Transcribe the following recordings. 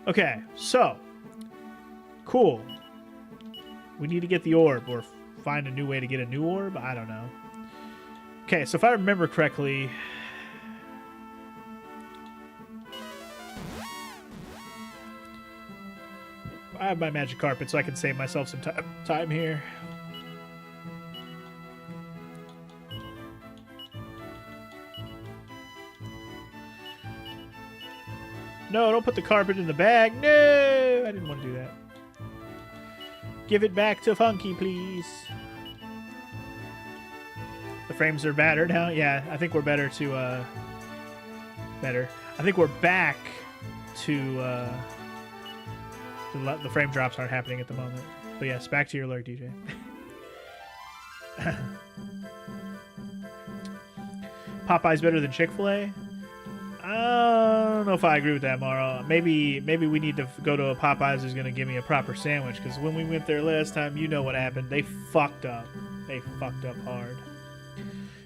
Okay, so cool. We need to get the orb or find a new way to get a new orb. I don't know. Okay, so if I remember correctly, I have my magic carpet, so I can save myself some time here. No, don't put the carpet in the bag. No, I didn't want to do that. Give it back to Funky, please. The frames are battered now. Yeah, I think we're better to, better. I think we're back to, the frame drops aren't happening at the moment. But yes, back to your lurk, DJ. Popeye's better than Chick-fil-A? I don't know if I agree with that, Mara. Maybe we need to go to a Popeyes who's going to give me a proper sandwich, because when we went there last time, you know what happened. They fucked up. They fucked up hard.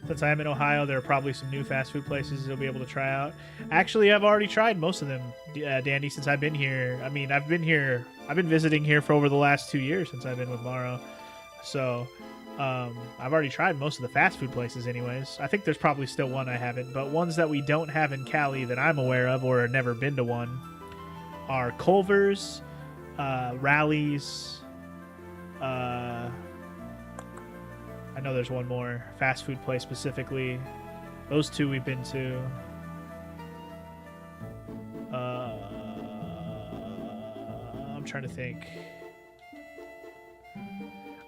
Since I'm in Ohio, there are probably some new fast food places you'll be able to try out. Actually, I've already tried most of them, Dandy, since I've been here. I mean, I've been visiting here for over the last 2 years since I've been with Mara. So, I've already tried most of the fast food places anyways. I think there's probably still one I haven't, but ones that we don't have in Cali that I'm aware of or never been to one are Culver's, Rally's, I know there's one more fast food place specifically. Those two we've been to. I'm trying to think.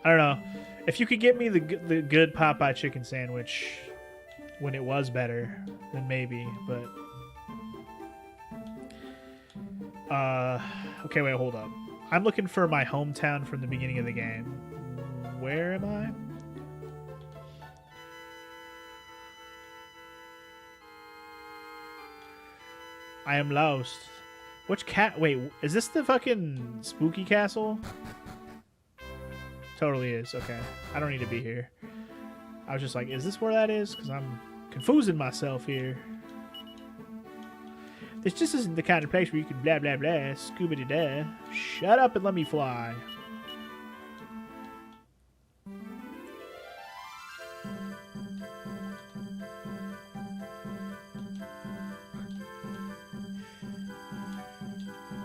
I don't know. If you could get me the good Popeye chicken sandwich when it was better, then maybe. But okay, wait, hold up. I'm looking for my hometown from the beginning of the game. Where am I? I am lost. Which cat? Wait, is this the fucking spooky castle? Totally is. Okay. I don't need to be here. I was just like, is this where that is? Because I'm confusing myself here. This just isn't the kind of place where you can blah, blah, blah, scuba-da-da. Shut up and let me fly.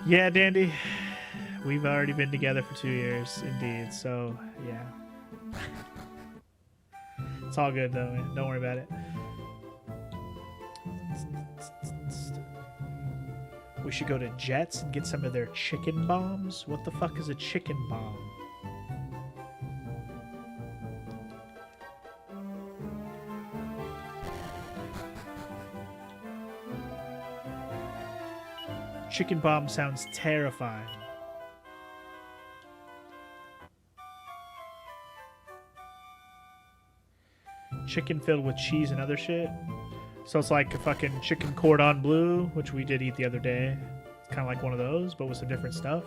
Yeah, Dandy. We've already been together for 2 years, indeed. So, yeah. It's all good, though, man. Don't worry about it. We should go to Jets and get some of their chicken bombs. What the fuck is a chicken bomb? Chicken bomb sounds terrifying. Chicken filled with cheese and other shit. So it's like a fucking chicken cordon bleu, which we did eat the other day. It's kind of like one of those, but with some different stuff.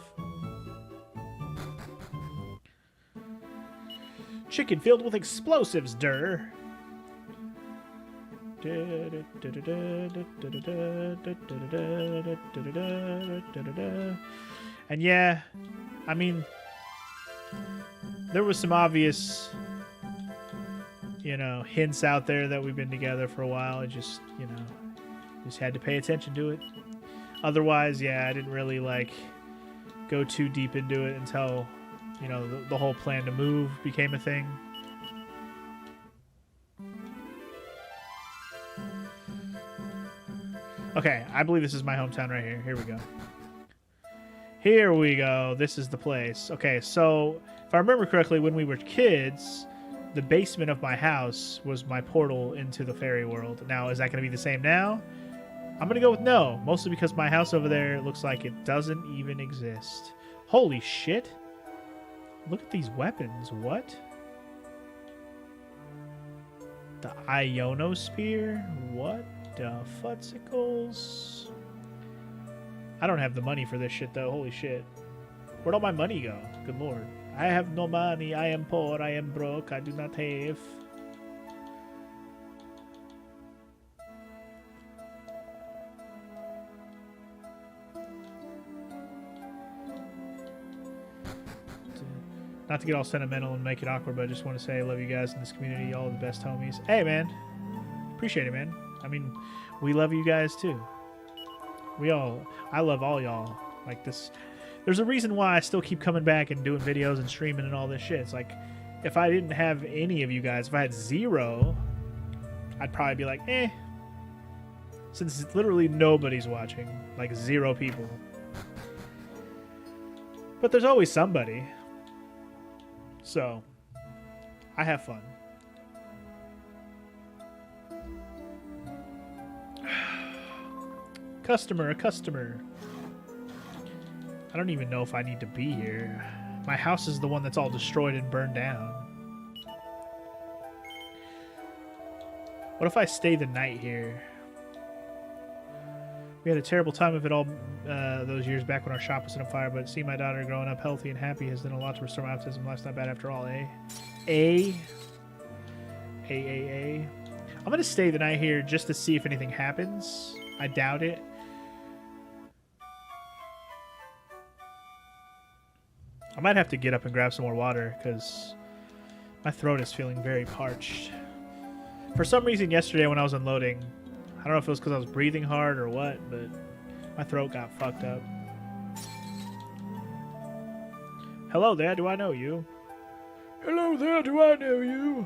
Chicken filled with explosives, durr. And yeah, I mean, there was some obvious, you know, hints out there that we've been together for a while. I just, you know, just had to pay attention to it. Otherwise, yeah, I didn't really like go too deep into it until, you know, the whole plan to move became a thing. Okay, I believe this is my hometown right here. Here we go. Here we go. This is the place. Okay, so if I remember correctly, when we were kids, the basement of my house was my portal into the fairy world. Now, is that going to be the same now? I'm going to go with no, mostly because my house over there looks like it doesn't even exist. Holy shit. Look at these weapons. What? The Ionosphere? What the futzicles? I don't have the money for this shit, though. Holy shit. Where'd all my money go? Good lord. I have no money. I am poor. I am broke. I do not have. Not to get all sentimental and make it awkward, but I just want to say I love you guys in this community. Y'all are the best homies. Hey, man. Appreciate it, man. I mean, we love you guys, too. I love all y'all. Like this. There's a reason why I still keep coming back and doing videos and streaming and all this shit. It's like, if I didn't have any of you guys, if I had 0, I'd probably be like, eh. Since literally nobody's watching. Like 0 people. But there's always somebody. So, I have fun. Customer, a customer. I don't even know if I need to be here. My house is the one that's all destroyed and burned down. What if I stay the night here? We had a terrible time of it all those years back when our shop was on fire, but seeing my daughter growing up healthy and happy has done a lot to restore my optimism. Life's not bad after all, eh? I'm going to stay the night here just to see if anything happens. I doubt it. I might have to get up and grab some more water because my throat is feeling very parched. For some reason yesterday when I was unloading, I don't know if it was because I was breathing hard or what, but my throat got fucked up. Hello there, do I know you? Hello there, do I know you?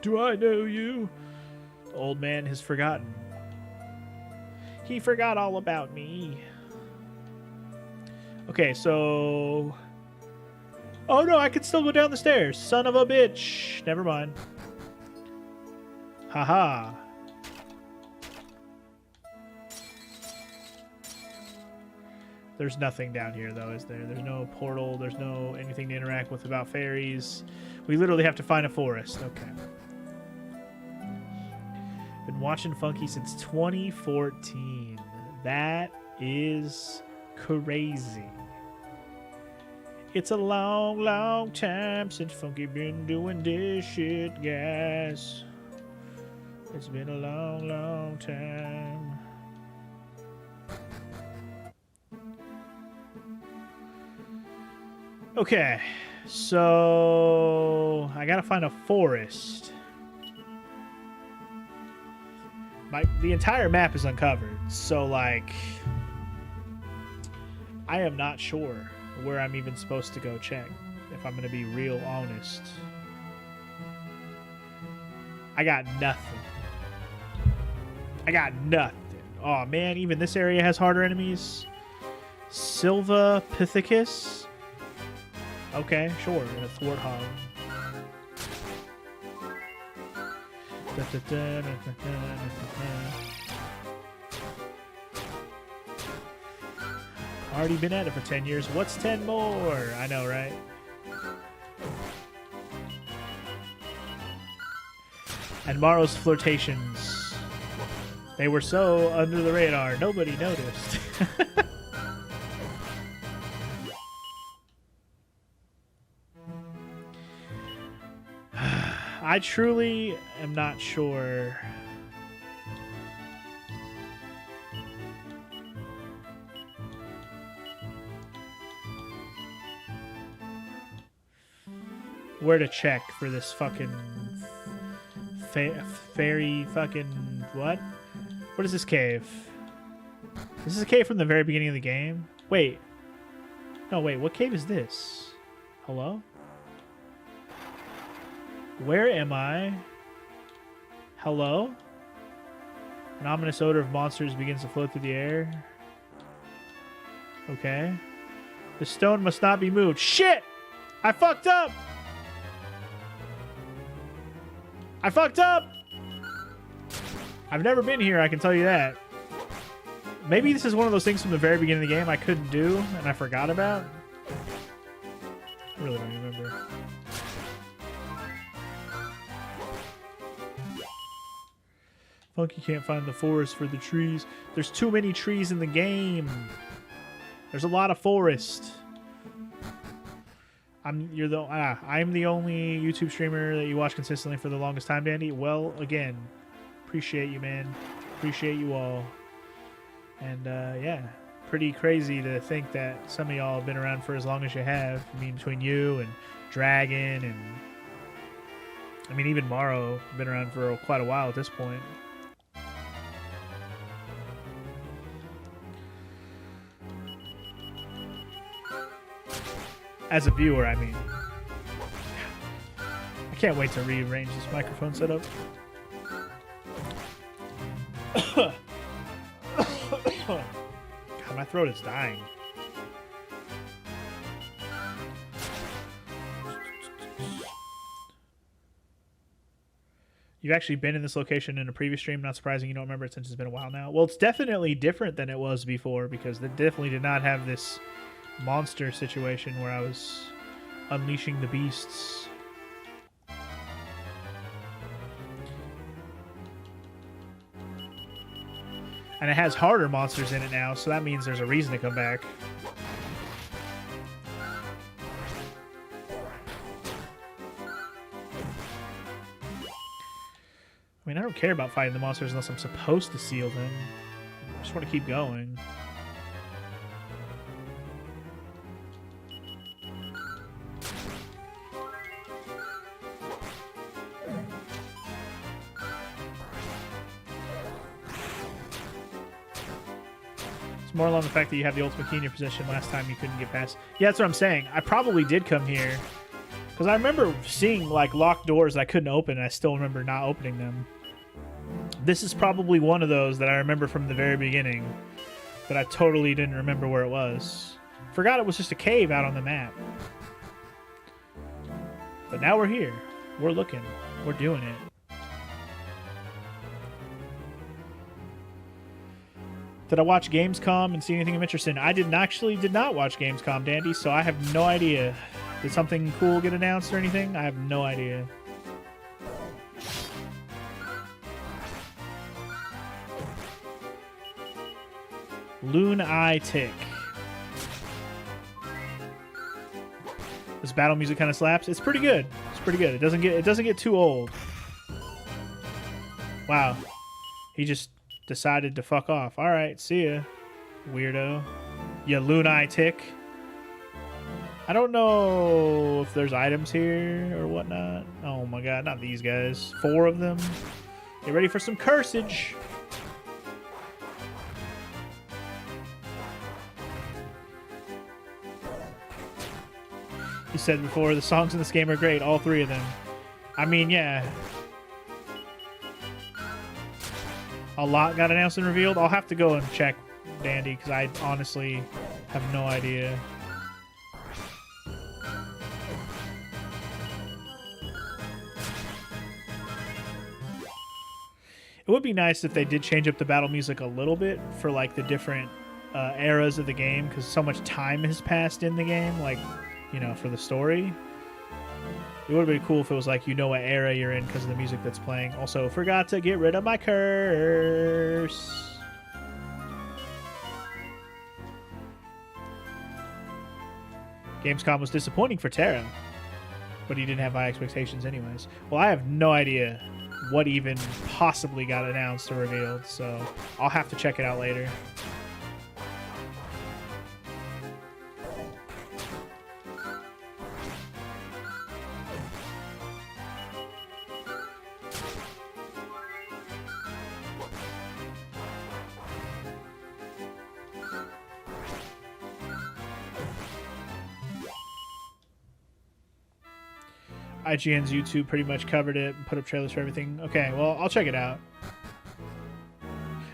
Do I know you? The old man has forgotten. He forgot all about me. Okay, so... Oh no, I can still go down the stairs. Son of a bitch. Never mind. Haha. There's nothing down here, though, is there? There's no portal. There's no anything to interact with about fairies. We literally have to find a forest. Okay. Been watching Funky since 2014. That is crazy. It's a long, long time since Funky been doing this shit, guys. It's been a long, long time. Okay, so I gotta find a forest. The entire map is uncovered, so like I am not sure where I'm even supposed to go check, if I'm gonna be real honest. I got nothing. I got nothing. Oh man, even this area has harder enemies. Silva Pithecus. Okay, sure, and a Thwarthog. Already been at it for 10 years. What's 10 more? I know, right? And Maro's flirtations. They were so under the radar, nobody noticed. I truly am not sure. Where to check for this fucking fairy fucking what? What is this cave? This is a cave from the very beginning of the game? Wait. No, wait, what cave is this? Hello? Where am I? Hello? An ominous odor of monsters begins to float through the air. Okay. The stone must not be moved. Shit! I fucked up! I fucked up! I've never been here, I can tell you that. Maybe this is one of those things from the very beginning of the game I couldn't do and I forgot about. I really don't remember. Funky can't find the forest for the trees. There's too many trees in the game. There's a lot of forest. I'm the only YouTube streamer that you watch consistently for the longest time, Dandy. Well, again, appreciate you, man. Appreciate you all. And yeah, pretty crazy to think that some of y'all have been around for as long as you have. I mean, between you and Dragon and... I mean, even Morrow been around for quite a while at this point. As a viewer, I mean. I can't wait to rearrange this microphone setup. God, my throat is dying. You've actually been in this location in a previous stream. Not surprising you don't remember it since it's been a while now. Well, it's definitely different than it was before because they definitely did not have this monster situation where I was unleashing the beasts. And it has harder monsters in it now, so that means there's a reason to come back. I mean, I don't care about fighting the monsters unless I'm supposed to seal them. I just want to keep going. It's more along the fact that you have the ultimate key in your possession. Last time you couldn't get past. Yeah, that's what I'm saying. I probably did come here because I remember seeing like locked doors that I couldn't open, and I still remember not opening them. This is probably one of those that I remember from the very beginning that I totally didn't remember where it was. Forgot it was just a cave out on the map. But now we're here. We're looking. We're doing it. Did I watch Gamescom and see anything of interest in? I did not watch Gamescom, Dandy, so I have no idea. Did something cool get announced or anything? I have no idea. Loon Eye Tick. This battle music kind of slaps. It's pretty good. It's pretty good. It doesn't get too old. Wow. He just decided to fuck off. All right, see ya, weirdo. Yeah, Loon Eye Tick. I don't know if there's items here or whatnot. Oh my god, not these guys. 4 of them. Get ready for some cursage. You said before, the songs in this game are great, all 3 of them. I mean, yeah. A lot got announced and revealed. I'll have to go and check, Dandy, because I honestly have no idea. It would be nice if they did change up the battle music a little bit for like the different eras of the game, because so much time has passed in the game, like, you know, for the story. It would have been cool if it was like, you know what era you're in because of the music that's playing. Also, forgot to get rid of my curse. Gamescom was disappointing for Terra, but he didn't have high expectations anyways. Well, I have no idea what even possibly got announced or revealed, so I'll have to check it out later. IGN's YouTube pretty much covered it and put up trailers for everything. Okay, well, I'll check it out.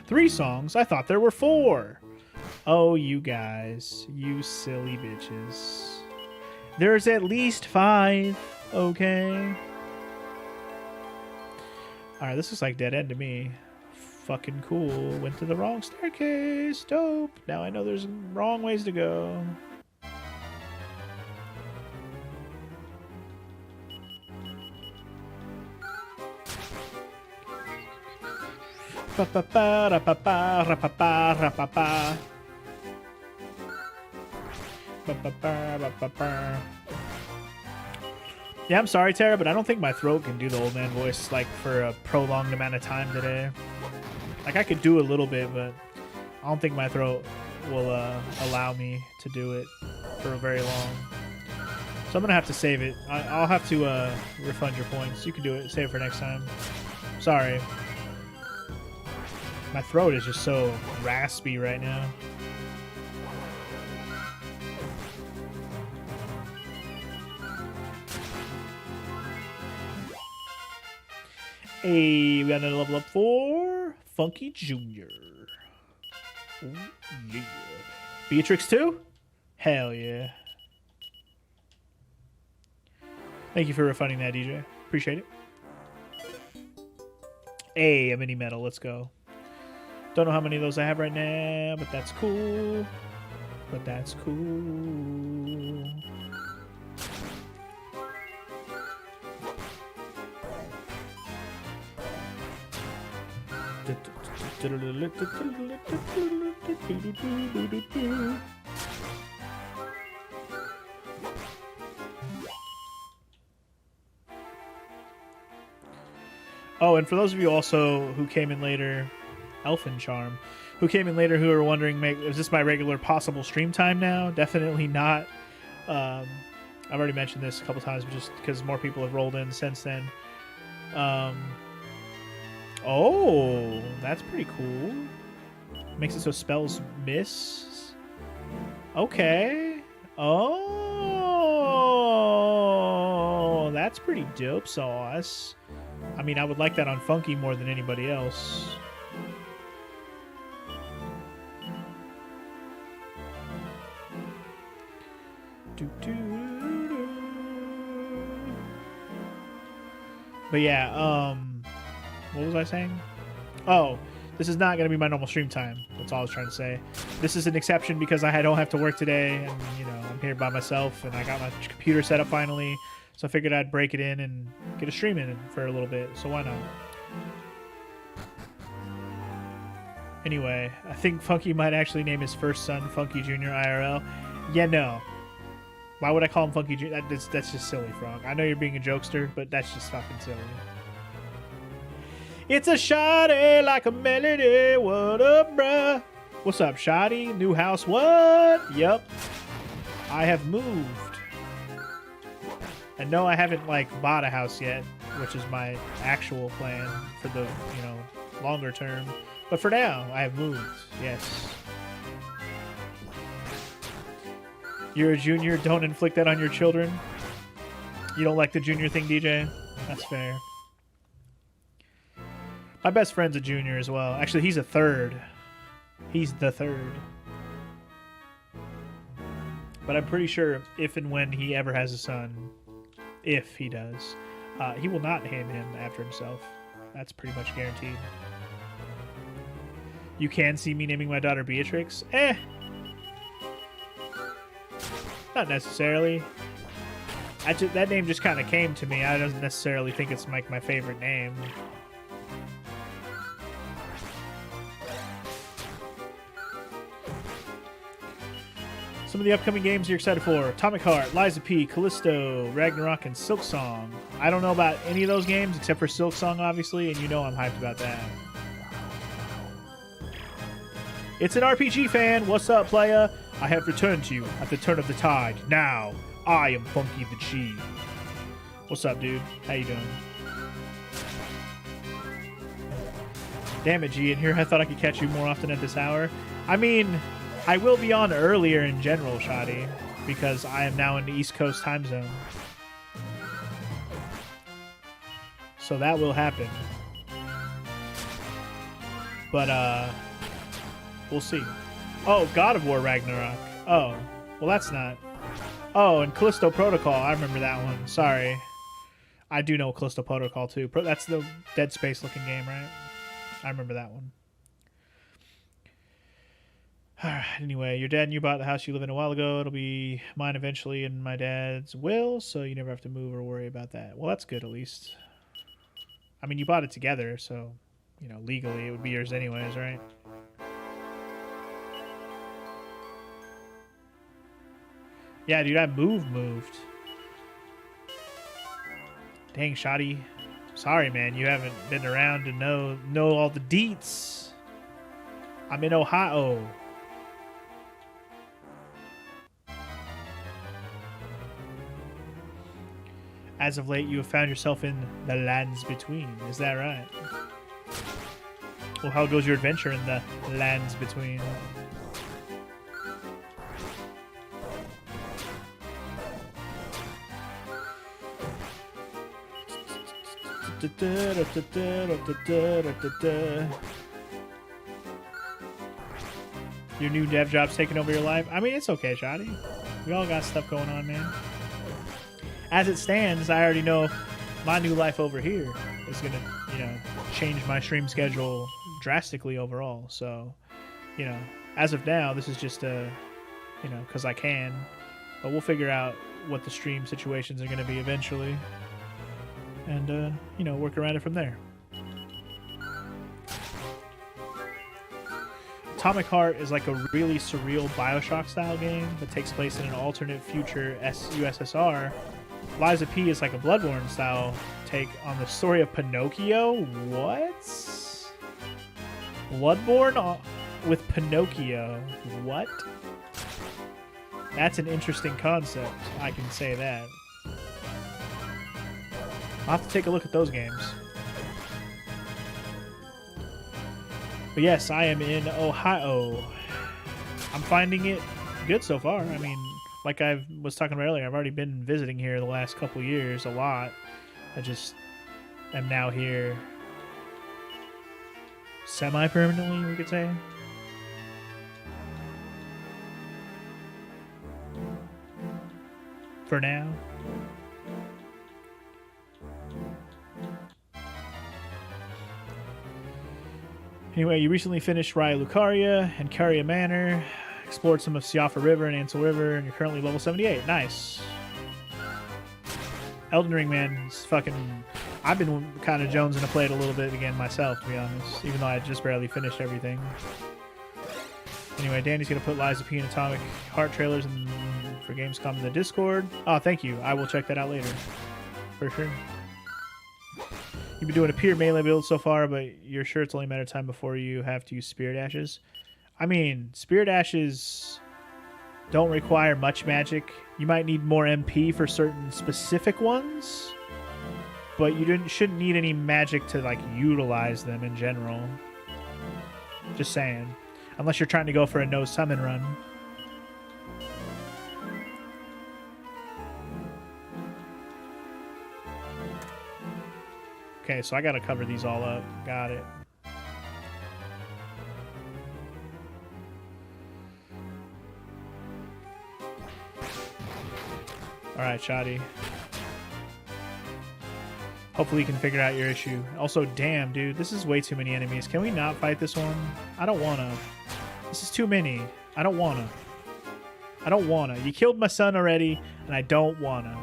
3 songs? I thought there were 4. Oh, you guys. You silly bitches. There's at least 5. Okay. Alright, this looks like dead end to me. Fucking cool. Went to the wrong staircase. Dope. Now I know there's wrong ways to go. Yeah, I'm sorry, Tara, but I don't think my throat can do the old man voice like for a prolonged amount of time today. Like I could do a little bit, but I don't think my throat will allow me to do it for very long. So I'm gonna have to save it. I'll have to refund your points. You can do it. Save it for next time. Sorry. My throat is just so raspy right now. Hey, we got another level up for Funky Jr. Ooh, yeah. Beatrix too? Hell yeah. Thank you for refunding that, DJ. Appreciate it. Hey, a mini medal. Let's go. Don't know how many of those I have right now, but that's cool. But that's cool. Oh, and for those of you also who came in later, Elfin Charm, who came in later who are wondering, is this my regular possible stream time now? Definitely not. I've already mentioned this a couple times, but just because more people have rolled in since then. Oh, that's pretty cool. Makes it so spells miss. Okay. Oh, that's pretty dope sauce. I mean, I would like that on Funky more than anybody else. But yeah, what was I saying? Oh, this is not going to be my normal stream time. That's all I was trying to say. This is an exception because I don't have to work today, and you know, I'm here by myself, and I got my computer set up finally, so I figured I'd break it in and get a stream in for a little bit, so why not? Anyway, I think Funky might actually name his first son Funky Jr. IRL. Yeah, no. Why would I call him Funky Jr.? That's just silly, Frog. I know you're being a jokester, but that's just fucking silly. It's a shoddy like a melody. What up, bruh? What's up, shoddy? New house, what? Yep. I have moved. And no, I haven't, like, bought a house yet, which is my actual plan for the, you know, longer term. But for now, I have moved. Yes. You're a junior. Don't inflict that on your children. You don't like the junior thing, DJ? That's fair. My best friend's a junior as well. Actually, he's a third. He's the third. But I'm pretty sure if and when he ever has a son, if he does, he will not name him after himself. That's pretty much guaranteed. You can see me naming my daughter Beatrix? Eh. Not necessarily. That name just kind of came to me. I don't necessarily think it's like my favorite name. Some of the upcoming games you're excited for: Atomic Heart, Liza P, Callisto, Ragnarok, and Silksong. I don't know about any of those games except for Silksong, obviously, and you know I'm hyped about that. It's an RPG fan. What's up, playa? I have returned to you at the turn of the tide. Now, I am Funky the G. What's up, dude? How you doing? Damn it, G. In here, I thought I could catch you more often at this hour. I mean, I will be on earlier in general, Shoddy, because I am now in the East Coast time zone. So that will happen. But, we'll see. Oh, God of War Ragnarok. Oh, well, that's not. Oh, and Callisto Protocol. I remember that one. Sorry. I do know Callisto Protocol, too. That's the Dead Space looking game, right? I remember that one. Alright, anyway, your dad and you bought the house you live in a while ago. It'll be mine eventually, and my dad's will, so you never have to move or worry about that. Well, that's good, at least. I mean, you bought it together, so, you know, legally it would be yours anyways, right? Yeah, dude, I moved. Dang, Shoddy. Sorry, man, you haven't been around to know all the deets. I'm in Ohio. As of late, you have found yourself in the lands between. Is that right? Well, how goes your adventure in the lands between? Your new dev job's taking over your life? I mean, it's okay, Shoddy. We all got stuff going on, man. As it stands, I already know my new life over here is going to, you know, change my stream schedule drastically overall. So, you know, as of now, this is just, you know, because I can. But we'll figure out what the stream situations are going to be eventually. And, you know, work around it from there. Atomic Heart is like a really surreal Bioshock-style game that takes place in an alternate future USSR. Lies of P is like a Bloodborne-style take on the story of Pinocchio. What? Bloodborne with Pinocchio. What? That's an interesting concept. I can say that. I'll have to take a look at those games. But yes, I am in Ohio. I'm finding it good so far. I mean, like I was talking about earlier, I've already been visiting here the last couple years a lot. I just am now here semi-permanently, we could say. For now. Anyway, you recently finished Raya Lucaria and Caria Manor, explored some of Siafa River and Ansel River, and you're currently level 78. Nice. Elden Ring, man, is fucking... I've been kind of jonesing to play it a little bit again myself, to be honest, even though I just barely finished everything. Anyway, Danny's going to put Lies of P and Atomic Heart trailers for Gamescom in the Discord. Oh, thank you. I will check that out later. For sure. You've been doing a pure melee build so far, but you're sure it's only a matter of time before you have to use Spirit Ashes? I mean, Spirit Ashes don't require much magic. You might need more MP for certain specific ones, but you shouldn't need any magic to, like, utilize them in general. Just saying. Unless you're trying to go for a no summon run. Okay, so I gotta cover these all up. Got it. Alright, Shoddy. Hopefully you can figure out your issue. Also, damn, dude, this is way too many enemies. Can we not fight this one? I don't wanna. This is too many. I don't wanna. I don't wanna. You killed my son already, and I don't wanna.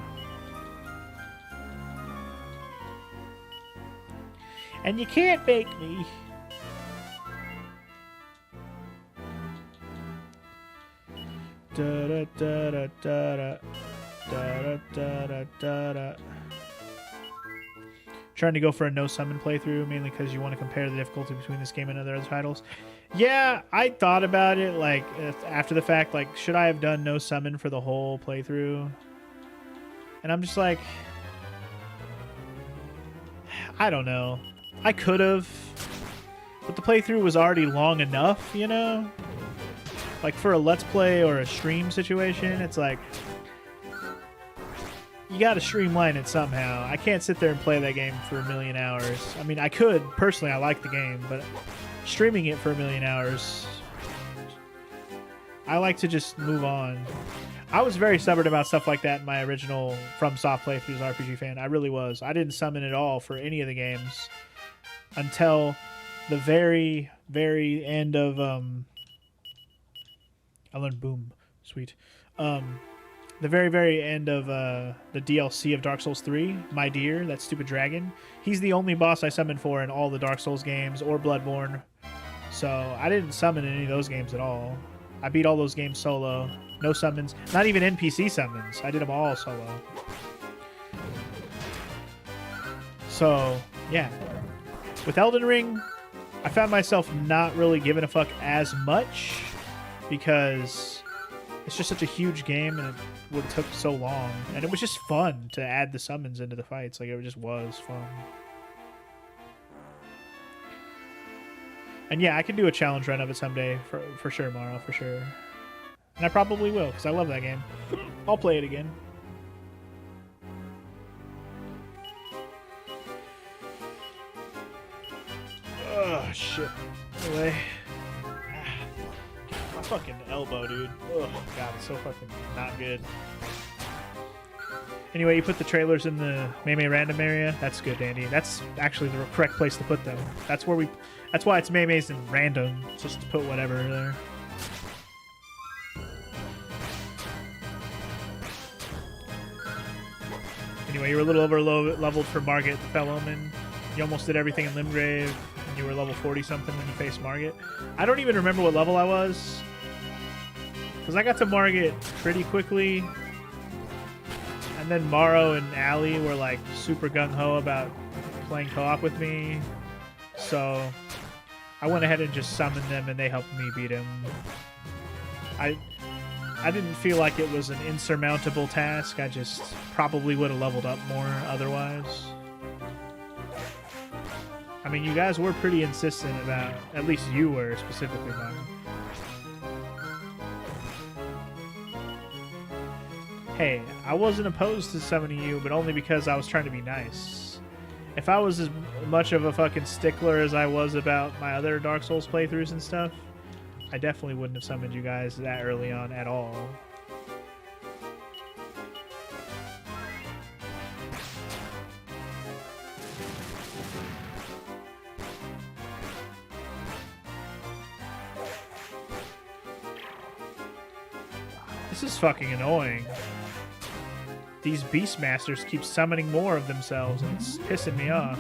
And you can't bake me. Da da da da da da da da da da. Trying to go for a no summon playthrough, mainly because you want to compare the difficulty between this game and other titles. Yeah, I thought about it, like, after the fact, like, should I have done no summon for the whole playthrough? And I'm just like, I don't know. I could have, but the playthrough was already long enough, you know? Like, for a Let's Play or a stream situation, it's like, you gotta streamline it somehow. I can't sit there and play that game for 1,000,000 hours. I mean, I could. Personally, I like the game, but streaming it for 1,000,000 hours, I like to just move on. I was very stubborn about stuff like that in my original FromSoft playthroughs RPG fan. I really was. I didn't summon at all for any of the games until the very, very end of... I learned Boom. Sweet. The very, very end of the DLC of Dark Souls 3, My Dear, that stupid dragon. He's the only boss I summoned for in all the Dark Souls games or Bloodborne. So I didn't summon in any of those games at all. I beat all those games solo. No summons. Not even NPC summons. I did them all solo. So, yeah. With Elden Ring, I found myself not really giving a fuck as much because It's just such a huge game, and it would have took so long. And it was just fun to add the summons into the fights. Like, it just was fun. And yeah, I can do a challenge run of it someday, for sure, Morrow, for sure. And I probably will, because I love that game. I'll play it again. Oh, shit. Anyway. My fucking elbow, dude. Oh, God, it's so fucking not good. Anyway, you put the trailers in the Maymay random area. That's good, Andy. That's actually the correct place to put them. That's where we... That's why it's Maymay's in random. Just to put whatever there. Anyway, you were a little over leveled for Margit, the Fell Omen. You almost did everything in Limgrave, and you were level 40-something when you faced Margit. I don't even remember what level I was, because I got to Margit pretty quickly, and then Morrow and Allie were like super gung-ho about playing co-op with me, so I went ahead and just summoned them, and they helped me beat him. I didn't feel like it was an insurmountable task. I just probably would have leveled up more otherwise. I mean, you guys were pretty insistent about... At least you were, specifically, Martin. Hey, I wasn't opposed to summoning you, but only because I was trying to be nice. If I was as much of a fucking stickler as I was about my other Dark Souls playthroughs and stuff, I definitely wouldn't have summoned you guys that early on at all. This is fucking annoying. These Beastmasters keep summoning more of themselves, and it's pissing me off.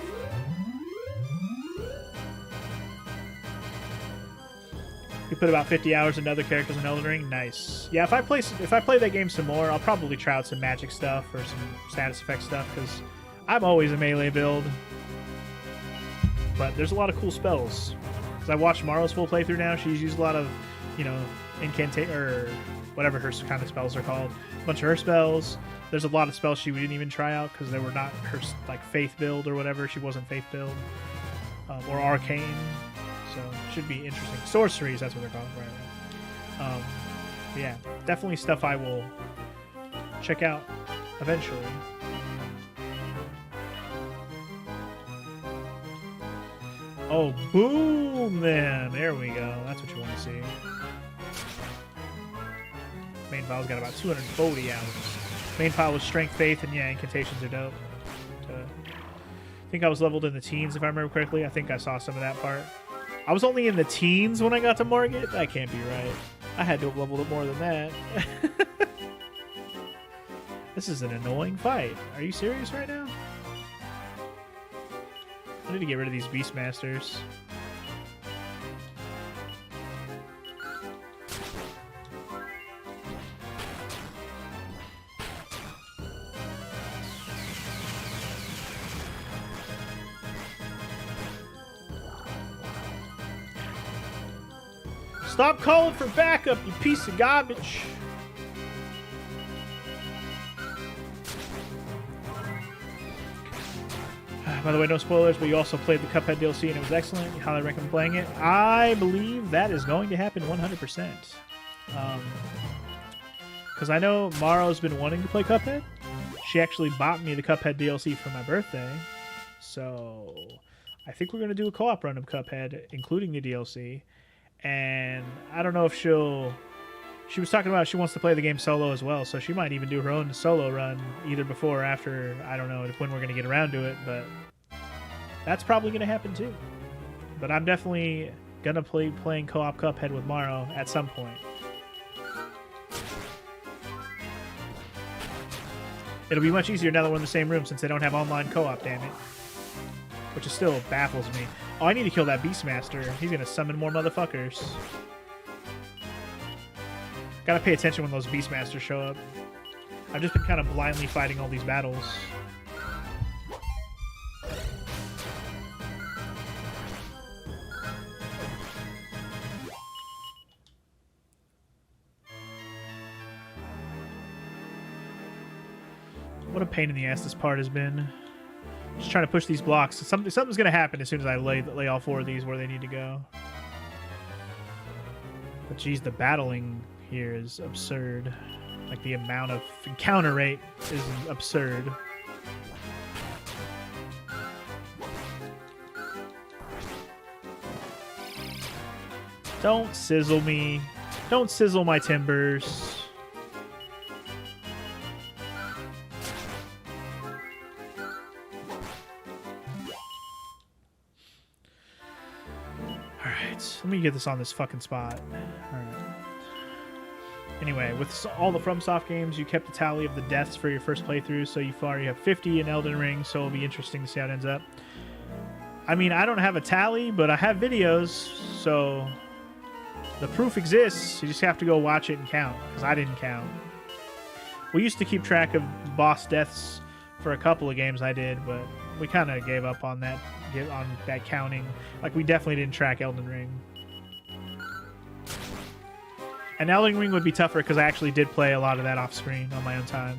You put about 50 hours into other characters in Elden Ring. Nice. Yeah, if I play that game some more, I'll probably try out some magic stuff or some status effect stuff, because I'm always a melee build. But there's a lot of cool spells. Because I watched Morrow's full playthrough now. She's used a lot of, you know, incantation or whatever her kind of spells are called. A bunch of her spells. There's a lot of spells she didn't even try out because they were not her like faith build or whatever. She wasn't faith build or arcane. So should be interesting. Sorceries, that's what they're called, right? But yeah, definitely stuff I will check out eventually. Oh, boom! Then there we go. That's what you want to see. Main file's got about 240 hours. Main file was strength, faith, and yeah, incantations are dope. I think I was leveled in the teens if I remember correctly. I think I saw some of that part. I was only in the teens when I got to Margit? That can't be right. I had to have leveled up more than that. This is an annoying fight. Are you serious right now? I need to get rid of these Beastmasters. Stop calling for backup, you piece of garbage. By the way, no spoilers, but you also played the Cuphead DLC and it was excellent. You highly recommend playing it. I believe that is going to happen 100%. Because I know Morrow's been wanting to play Cuphead. She actually bought me the Cuphead DLC for my birthday. So I think we're going to do a co-op run of Cuphead, including the DLC. And I don't know if she was talking about she wants to play the game solo as well, so she might even do her own solo run either before or after. I don't know when we're going to get around to it, but that's probably going to happen too. But I'm definitely going to playing co-op Cuphead with Morrow at some point. It'll be much easier now that we're in the same room since they don't have online co-op, damn it. Which still baffles me. Oh, I need to kill that Beastmaster. He's going to summon more motherfuckers. Gotta pay attention when those Beastmasters show up. I've just been kind of blindly fighting all these battles. What a pain in the ass this part has been. Just trying to push these blocks. Something's gonna happen as soon as I lay all 4 of these where they need to go. But geez, the battling here is absurd. Like the amount of encounter rate is absurd. Don't sizzle me. Don't sizzle my timbers. Alright, let me get this on this fucking spot. Alright. Anyway, with all the FromSoft games, you kept a tally of the deaths for your first playthrough, so far you have 50 in Elden Ring, so it'll be interesting to see how it ends up. I mean, I don't have a tally, but I have videos, so the proof exists. You just have to go watch it and count, because I didn't count. We used to keep track of boss deaths for a couple of games I did, but we kind of gave up on that counting. Like, we definitely didn't track Elden Ring. And Elden Ring would be tougher because I actually did play a lot of that off screen on my own time.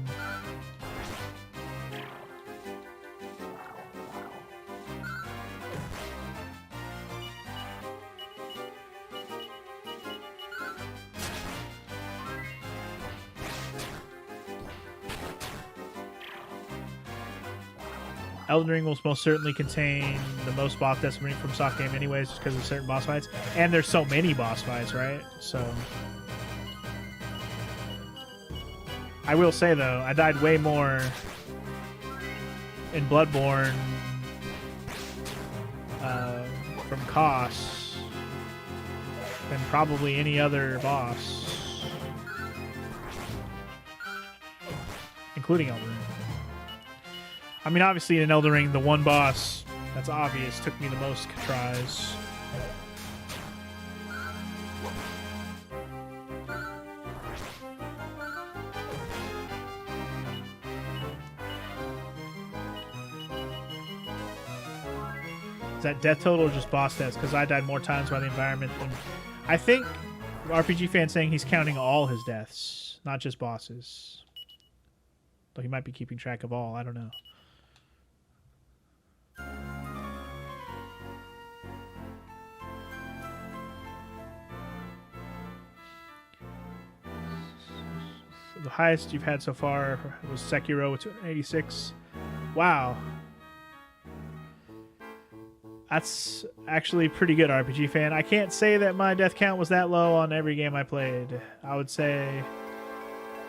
Elden Ring will most certainly contain the most boss deaths from FromSoft game anyways, just because of certain boss fights. And there's so many boss fights, right? So I will say, though, I died way more in Bloodborne from costs than probably any other boss, including Elden Ring. I mean, obviously in Elden Ring, the one boss that's obvious took me the most tries. Is that death total or just boss deaths? Because I died more times by the environment than... I think RPG Fan's saying he's counting all his deaths, not just bosses. Though he might be keeping track of all, I don't know. The highest you've had so far was Sekiro with 286. Wow. That's actually pretty good, RPG Fan. I can't say that my death count was that low on every game I played. I would say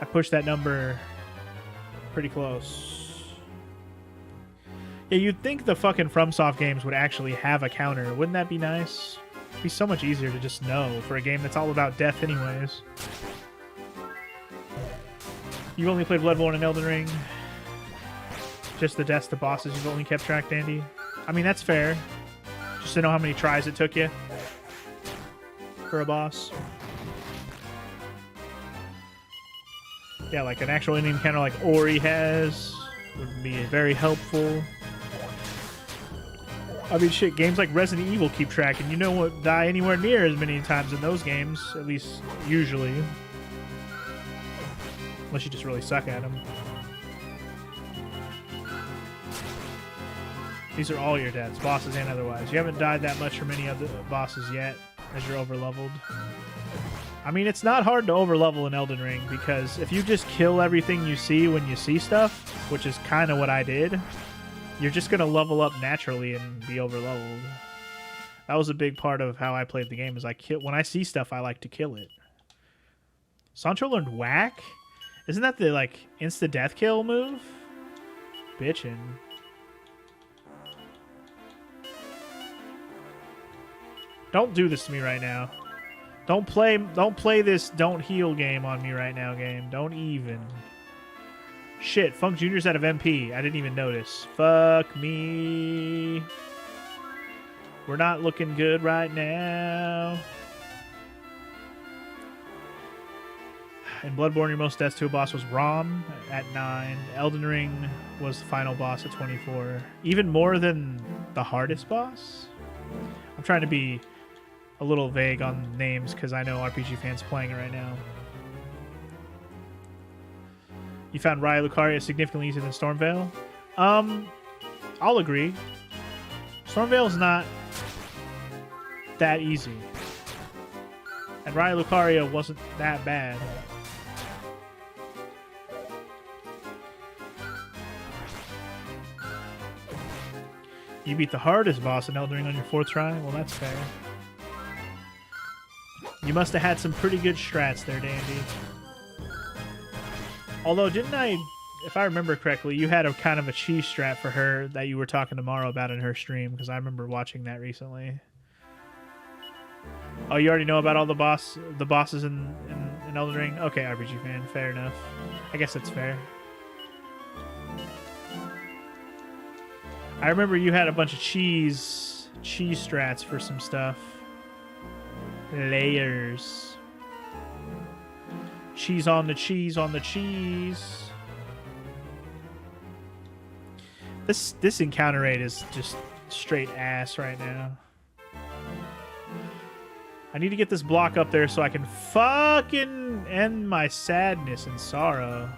I pushed that number pretty close. Yeah, you'd think the fucking FromSoft games would actually have a counter. Wouldn't that be nice? It'd be so much easier to just know for a game that's all about death anyways. You've only played Bloodborne and Elden Ring. Just the deaths to bosses you've only kept track, Dandy. I mean, that's fair. Just to know how many tries it took you for a boss. Yeah, like an actual ending encounter like Ori has would be very helpful. I mean, shit, games like Resident Evil keep track, and you know what die anywhere near as many times in those games, at least usually. Unless you just really suck at them. These are all your deaths, bosses and otherwise. You haven't died that much from any other bosses yet, as you're overleveled. I mean, it's not hard to overlevel in Elden Ring, because if you just kill everything you see when you see stuff, which is kind of what I did, you're just going to level up naturally and be overleveled. That was a big part of how I played the game, is when I see stuff, I like to kill it. Sancho learned Whack? Isn't that the, like, insta-death kill move? Bitchin'. Don't do this to me right now. Don't play this don't heal game on me right now, game. Don't even. Shit, Funk Jr.'s out of MP. I didn't even notice. Fuck me. We're not looking good right now. In Bloodborne, your most deaths to a boss was Rom at 9. Elden Ring was the final boss at 24. Even more than the hardest boss? I'm trying to be a little vague on names because I know RPG fans playing it right now. You found Raya Lucaria significantly easier than Stormveil? I'll agree. Stormveil's not that easy. And Raya Lucaria wasn't that bad. You beat the hardest boss in Elden Ring on your 4th try? Well, that's fair. You must have had some pretty good strats there, Dandy. Although, didn't I, if I remember correctly, you had a kind of a cheese strat for her that you were talking to Maro about in her stream, because I remember watching that recently. Oh, you already know about all the bosses in Elden Ring? Okay, RPG fan, fair enough. I guess that's fair. I remember you had a bunch of cheese strats for some stuff. Layers. Cheese on the cheese on the cheese. This encounter rate is just straight ass right now. I need to get this block up there so I can fucking end my sadness and sorrow.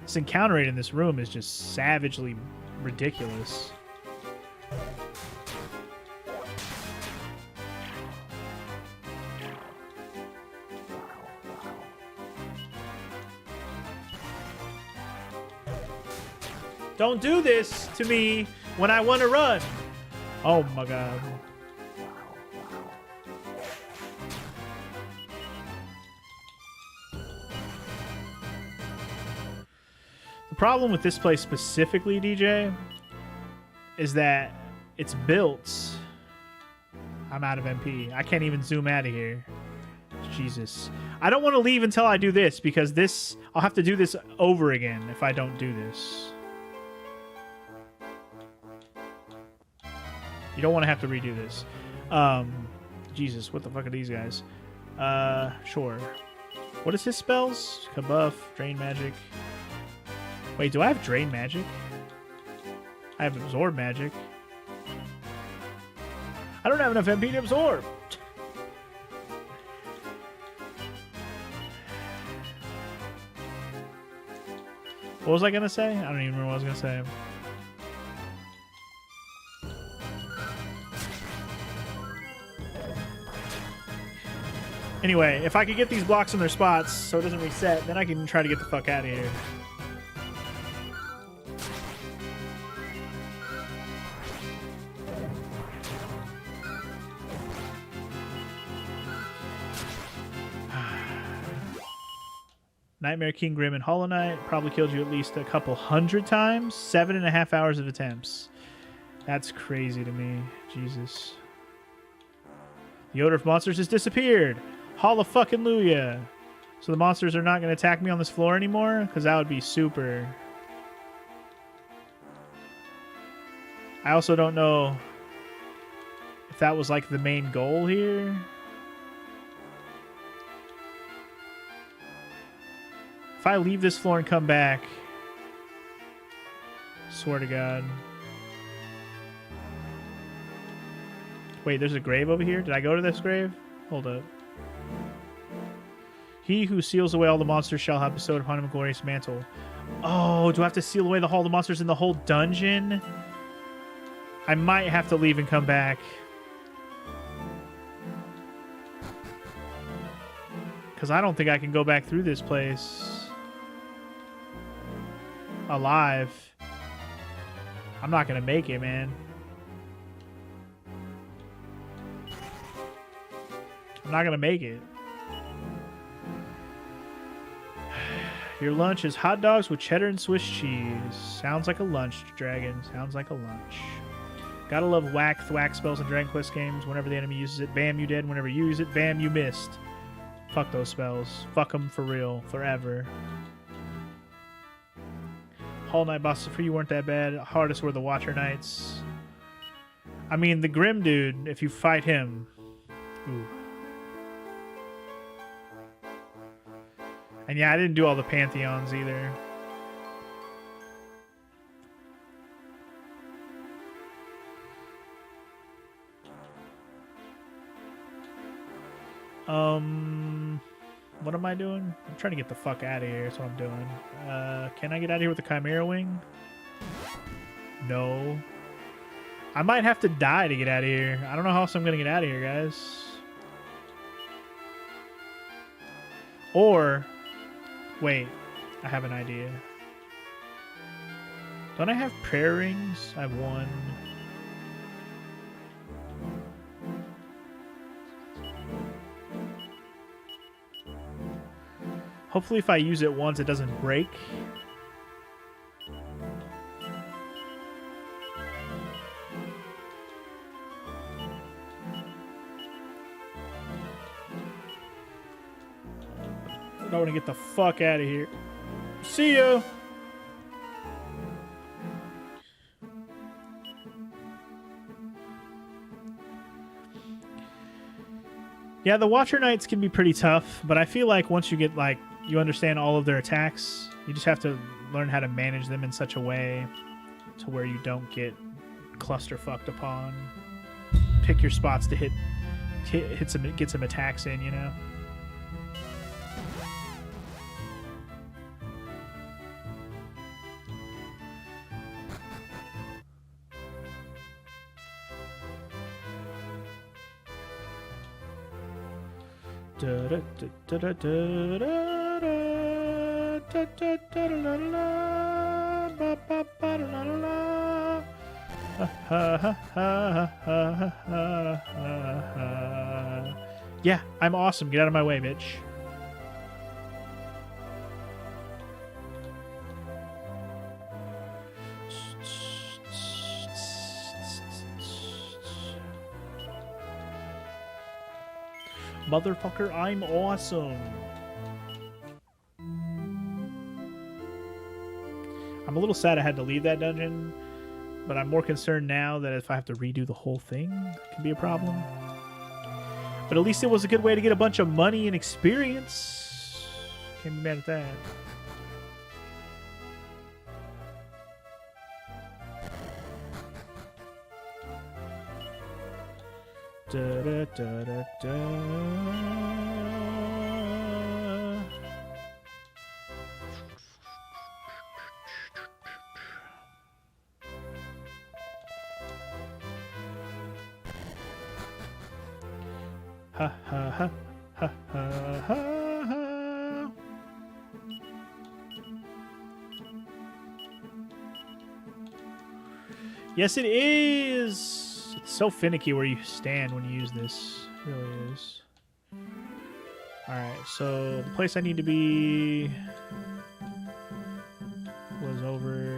This encounter rate in this room is just savagely ridiculous. Don't do this to me when I want to run. Oh my god. The problem with this place specifically, DJ, is that it's built. I'm out of MP. I can't even zoom out of here. Jesus. I don't want to leave until I do this, because this, I'll have to do this over again if I don't do this. You don't want to have to redo this. Jesus, what the fuck are these guys? Sure. What is his spells? Kabuff, Drain Magic. Wait, do I have Drain Magic? I have Absorb Magic. I don't have enough MP to absorb. What was I gonna say? I don't even remember what I was gonna say. Anyway, if I could get these blocks in their spots so it doesn't reset, then I can try to get the fuck out of here. Nightmare King Grim and Hollow Knight probably killed you at least a couple hundred times. 7.5 hours of attempts. That's crazy to me. Jesus. The odor of monsters has disappeared. Hallelujah. So the monsters are not going to attack me on this floor anymore? Because that would be super. I also don't know if that was like the main goal here. If I leave this floor and come back, swear to God. Wait, there's a grave over here? Did I go to this grave? Hold up. He who seals away all the monsters shall have bestowed upon him a glorious mantle. Oh, do I have to seal away all the monsters in the whole dungeon? I might have to leave and come back. Because I don't think I can go back through this place alive. I'm not going to make it, man. I'm not going to make it. Your lunch is hot dogs with cheddar and Swiss cheese. Sounds like a lunch, Dragon. Sounds like a lunch. Gotta love whack thwack spells in Dragon Quest games. Whenever the enemy uses it, bam, you dead. Whenever you use it, bam, you missed. Fuck those spells. Fuck them for real. Forever. Hollow Knight bosses for you weren't that bad. Hardest were the Watcher Knights. I mean, the Grim dude, if you fight him... Ooh. And yeah, I didn't do all the Pantheons either. What am I doing? I'm trying to get the fuck out of here. That's what I'm doing. Can I get out of here with the Chimera Wing? No. I might have to die to get out of here. I don't know how else I'm going to get out of here, guys. Or, wait, I have an idea. Don't I have prayer rings? I have one. Hopefully if I use it once, it doesn't break. I want to get the fuck out of here. See ya! Yeah, the Watcher Knights can be pretty tough, but I feel like once you get, like, you understand all of their attacks, you just have to learn how to manage them in such a way to where you don't get cluster-fucked upon. Pick your spots to get some attacks in, you know? Yeah, I'm awesome. Get out of my way, bitch. Motherfucker, I'm awesome. I'm a little sad I had to leave that dungeon, but I'm more concerned now that if I have to redo the whole thing, it can be a problem. But at least it was a good way to get a bunch of money and experience. Can't be mad at that. Da, da, da, da, da. Ha ha ha ha ha ha. Yes, it is. It's so finicky where you stand when you use this. It really is. Alright, so the place I need to be was over.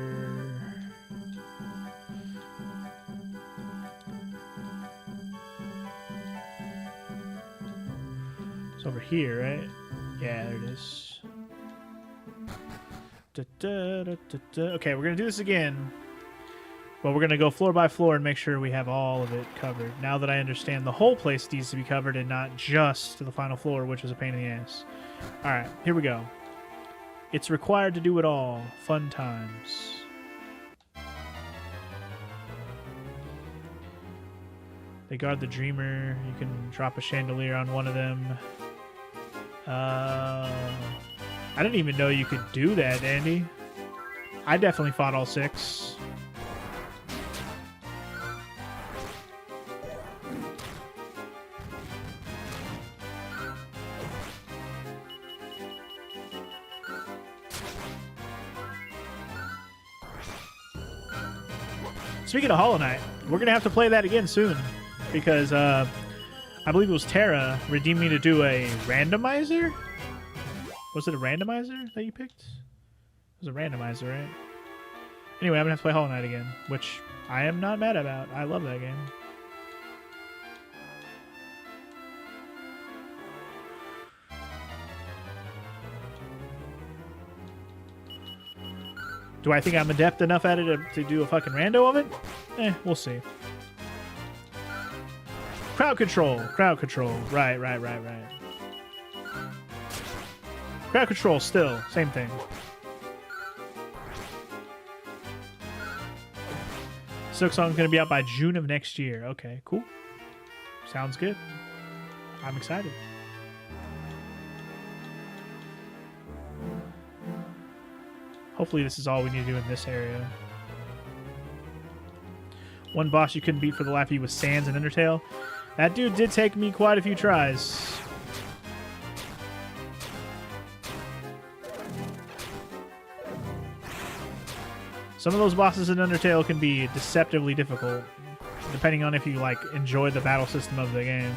It's over here, right? Yeah, there it is. Da, da, da, da, da. Okay, we're going to do this again. But we're going to go floor by floor and make sure we have all of it covered. Now that I understand the whole place needs to be covered and not just the final floor, which is a pain in the ass. Alright, here we go. It's required to do it all. Fun times. They guard the Dreamer. You can drop a chandelier on one of them. I didn't even know you could do that, Andy. I definitely fought all 6. Speaking of Hollow Knight, we're going to have to play that again soon. Because I believe it was Terra redeemed me to do a randomizer? Was it a randomizer that you picked? It was a randomizer, right? Anyway, I'm going to have to play Hollow Knight again, which I am not mad about. I love that game. Do I think I'm adept enough at it to do a fucking rando of it? We'll see. Crowd control. Crowd control. Right. Crowd control still. Same thing. Silksong's going to be out by June of next year. Okay, cool. Sounds good. I'm excited. Hopefully this is all we need to do in this area. One boss you couldn't beat for the life of you was Sans and Undertale. That dude did take me quite a few tries. Some of those bosses in Undertale can be deceptively difficult, depending on if you like enjoy the battle system of the game.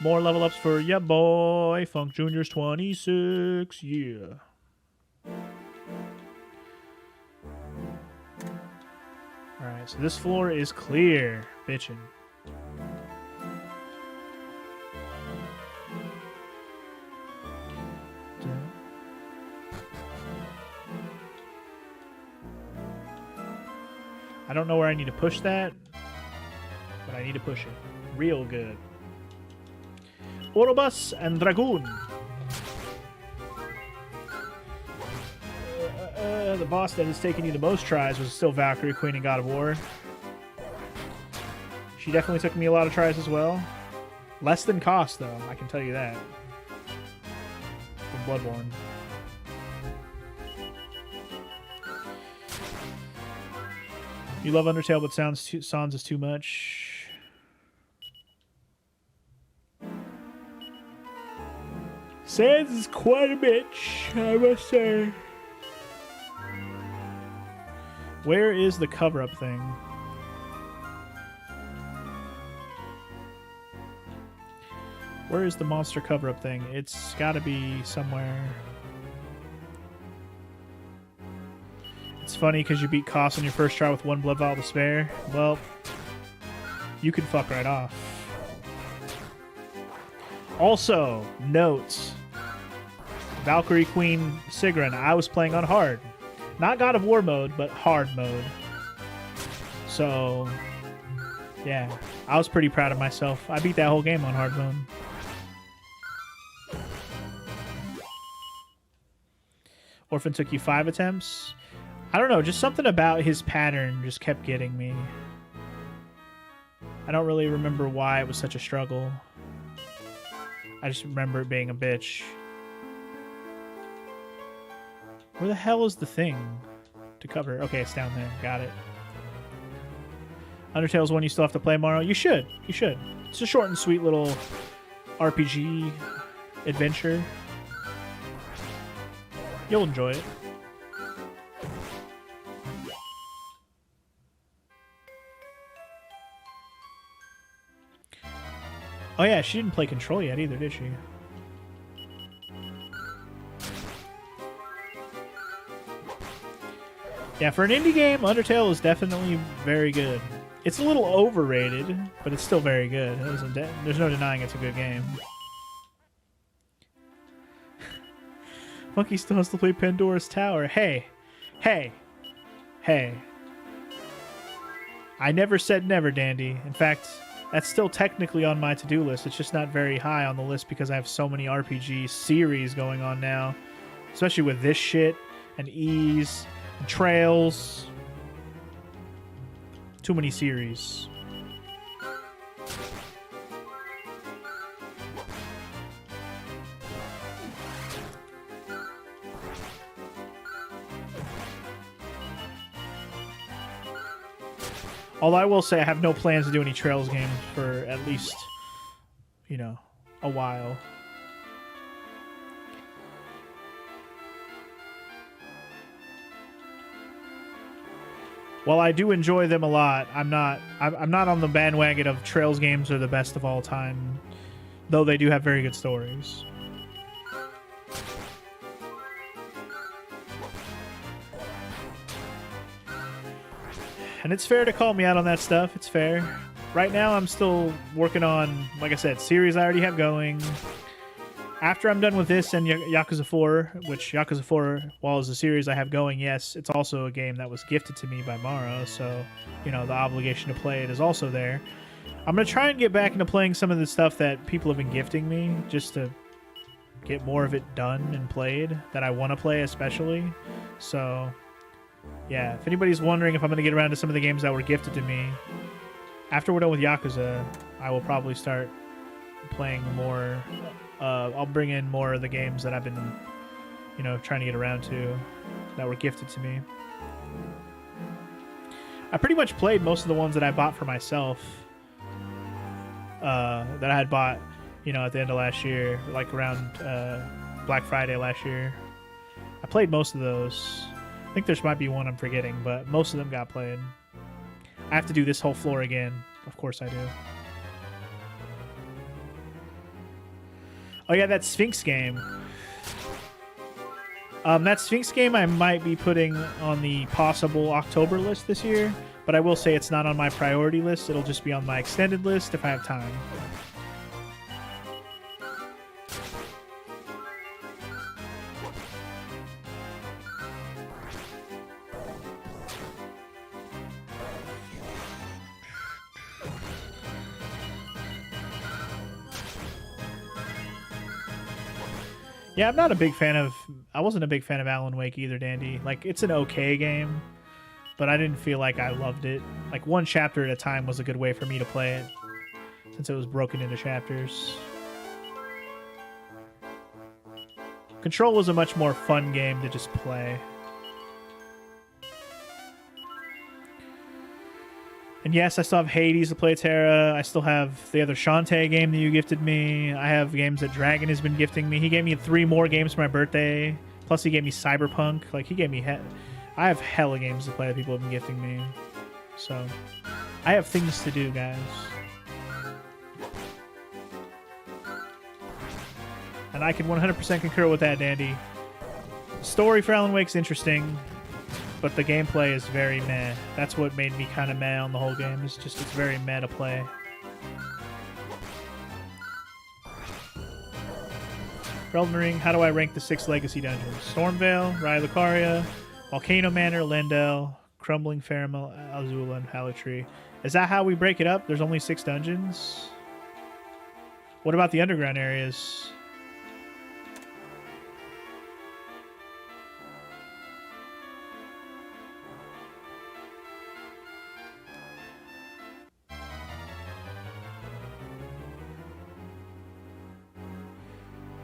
More level ups for ya boy. Funk Junior's 26. Yeah. Alright, so this floor is clear. Bitchin'. I don't know where I need to push that, but I need to push it real good. Orobus and Dragoon. The boss that has taken you the most tries was still Valkyrie, Queen, and God of War. She definitely took me a lot of tries as well. Less than cost, though, I can tell you that. From Bloodborne. You love Undertale, but Sans is too much. Sans is quite a bitch, I must say. Where is the cover-up thing? Where is the monster cover-up thing? It's gotta be somewhere. It's funny because you beat Koss on your first try with one blood vial to spare. Well, you can fuck right off. Also, notes. Valkyrie Queen Sigrun, I was playing on hard. Not God of War mode, but hard mode. So, yeah. I was pretty proud of myself. I beat that whole game on hard mode. Orphan took you 5 attempts. I don't know, just something about his pattern just kept getting me. I don't really remember why it was such a struggle. I just remember it being a bitch. Where the hell is the thing to cover? Okay, it's down there. Got it. Undertale's one you still have to play tomorrow. You should. You should. It's a short and sweet little RPG adventure. You'll enjoy it. Oh yeah, she didn't play Control yet either, did she? Yeah, for an indie game, Undertale is definitely very good. It's a little overrated, but it's still very good. There's no denying it's a good game. Monkey still has to play Pandora's Tower. Hey, hey, hey. I never said never, Dandy. In fact, that's still technically on my to-do list. It's just not very high on the list because I have so many RPG series going on now. Especially with this shit and Ease and Trails. Too many series. Although I will say I have no plans to do any Trails games for at least, you know, a while. While I do enjoy them a lot, I'm not on the bandwagon of Trails games are the best of all time, though they do have very good stories. And it's fair to call me out on that stuff. It's fair. Right now, I'm still working on, like I said, series I already have going. After I'm done with this and Yakuza 4, which Yakuza 4, while is a series I have going, yes, it's also a game that was gifted to me by Morrow, so, you know, the obligation to play it is also there. I'm going to try and get back into playing some of the stuff that people have been gifting me, just to get more of it done and played, that I want to play especially. So, yeah, if anybody's wondering if I'm going to get around to some of the games that were gifted to me, after we're done with Yakuza, I will probably start playing more. I'll bring in more of the games that I've been, you know, trying to get around to that were gifted to me. I pretty much played most of the ones that I bought for myself. That I had bought, you know, at the end of last year, like around Black Friday last year. I played most of those. I think there might be one I'm forgetting, but most of them got played. I have to do this whole floor again. Of course I do. Oh yeah, that Sphinx game. That Sphinx game I might be putting on the possible October list this year, but I will say it's not on my priority list. It'll just be on my extended list if I have time. Yeah, I'm not a big fan of... I wasn't a big fan of Alan Wake either, Dandy. Like, it's an okay game, but I didn't feel like I loved it. Like, one chapter at a time was a good way for me to play it, since it was broken into chapters. Control was a much more fun game to just play. And yes, I still have Hades to play Terra. I still have the other Shantae game that you gifted me. I have games that Dragon has been gifting me. He gave me 3 more games for my birthday. Plus he gave me Cyberpunk. Like, he gave me... I have hella games to play that people have been gifting me. So, I have things to do, guys. And I can 100% concur with that, Dandy. Story for Alan Wake's interesting, but the gameplay is very meh. That's what made me kind of meh on the whole game. It's very meh to play. For Elden Ring, how do I rank the 6 legacy dungeons? Stormvale, Raya Lucaria, Volcano Manor, Lendel, Crumbling Faramel, Azula, and Haligtree. Is that how we break it up? There's only 6 dungeons? What about the underground areas?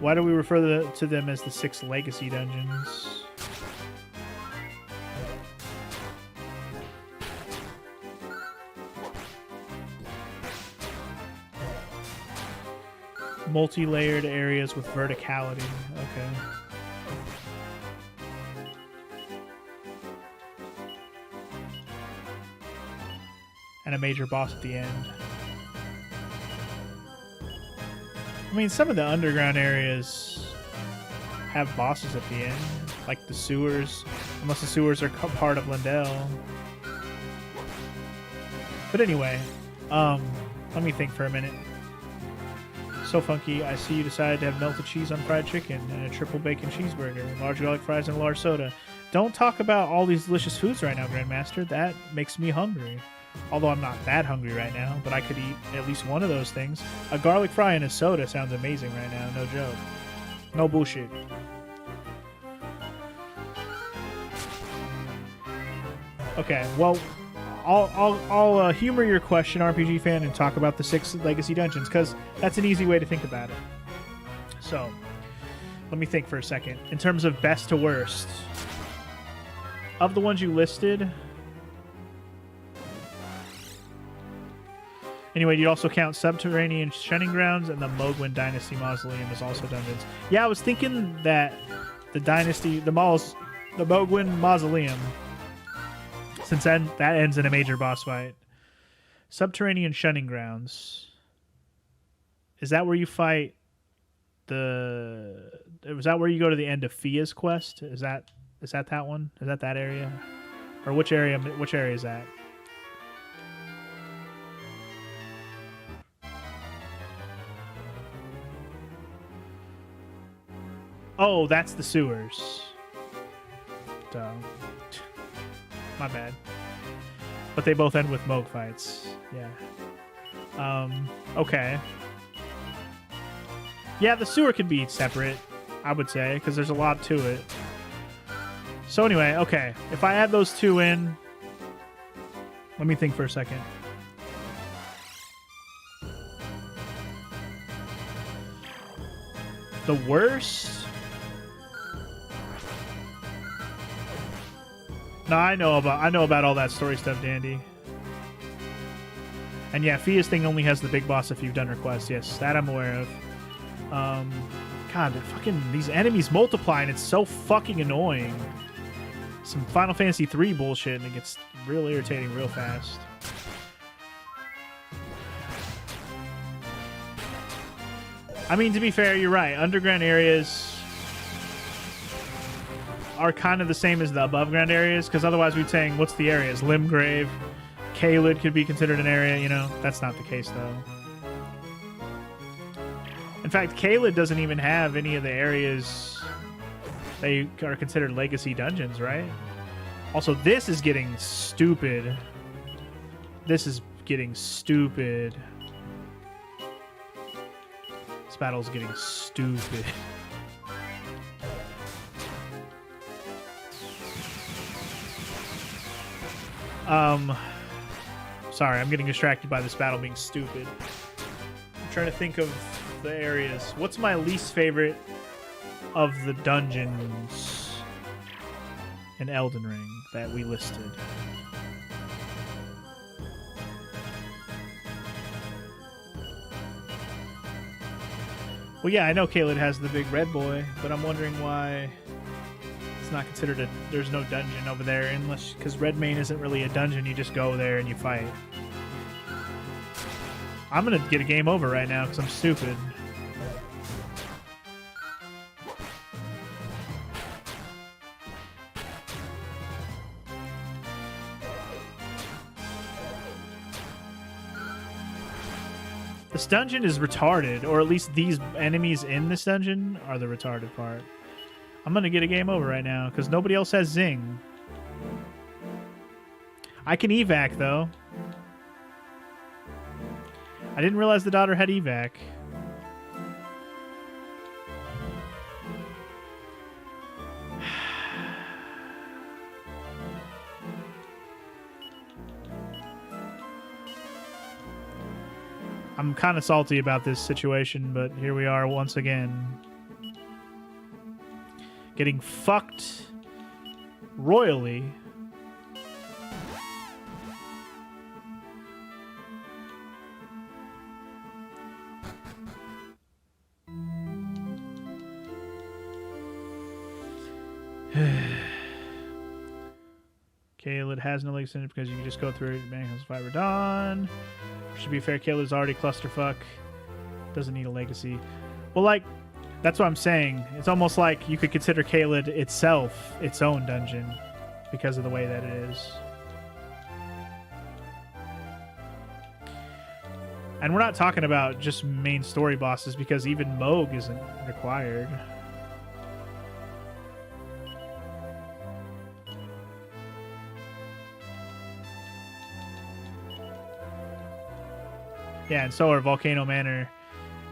Why do we refer to them as the 6 legacy dungeons? Multi-layered areas with verticality. Okay. And a major boss at the end. I mean, some of the underground areas have bosses at the end, like the sewers, unless the sewers are part of Lendel. But anyway, let me think for a minute. So Funky, I see you decided to have melted cheese on fried chicken and a triple bacon cheeseburger, large garlic fries, and a large soda. Don't talk about all these delicious foods right now, Grandmaster. That makes me hungry. Although I'm not that hungry right now, but I could eat at least one of those things. A garlic fry and a soda sounds amazing right now, no joke. No bullshit. Okay, well, I'll humor your question, RPG fan, and talk about the 6 legacy dungeons, because that's an easy way to think about it. So, let me think for a second. In terms of best to worst, of the ones you listed... Anyway, you'd also count Subterranean Shunning Grounds, and the Mogwin Dynasty Mausoleum is also dungeons. Yeah, I was thinking that the Mogwin Mausoleum, since that ends in a major boss fight. Subterranean Shunning Grounds. Is that where you fight the... Was that where you go to the end of Fia's quest? Is that that one? Is that area? Or which area is that? Oh, that's the sewers. Duh. My bad. But they both end with Moog fights. Yeah. Okay. Yeah, the sewer could be separate, I would say, because there's a lot to it. So anyway, okay. If I add those 2 in... Let me think for a second. The worst? No, I know about all that story stuff, Dandy. And yeah, Fia's thing only has the big boss if you've done requests. Yes, that I'm aware of. God, these enemies multiply and it's so fucking annoying. Some Final Fantasy 3 bullshit and it gets real irritating real fast. I mean, to be fair, you're right. Underground areas are kind of the same as the above ground areas, because otherwise we'd saying, what's the areas? Limgrave, Caelid could be considered an area, you know? That's not the case, though. In fact, Caelid doesn't even have any of the areas they are considered legacy dungeons, right? Also, this is getting stupid. This is getting stupid. This battle's getting stupid. Sorry, I'm getting distracted by this battle being stupid. I'm trying to think of the areas. What's my least favorite of the dungeons in Elden Ring that we listed? Well, yeah, I know Caelid has the big red boy, but I'm wondering why it's not considered a... There's no dungeon over there, unless... Because Redmane isn't really a dungeon, you just go there and you fight. I'm gonna get a game over right now, because I'm stupid. This dungeon is retarded, or at least these enemies in this dungeon are the retarded part. I'm gonna get a game over right now because nobody else has Zing. I can evac though. I didn't realize the daughter had evac. I'm kind of salty about this situation, but here we are once again. Getting fucked royally. Caelid has no legs in it because you can just go through it. Man, has Fiber Dawn. Should be fair, Caelid's already clusterfuck. Doesn't need a legacy. Well, like, that's what I'm saying. It's almost like you could consider Caelid itself its own dungeon because of the way that it is. And we're not talking about just main story bosses because even Moog isn't required. Yeah, and so are Volcano Manor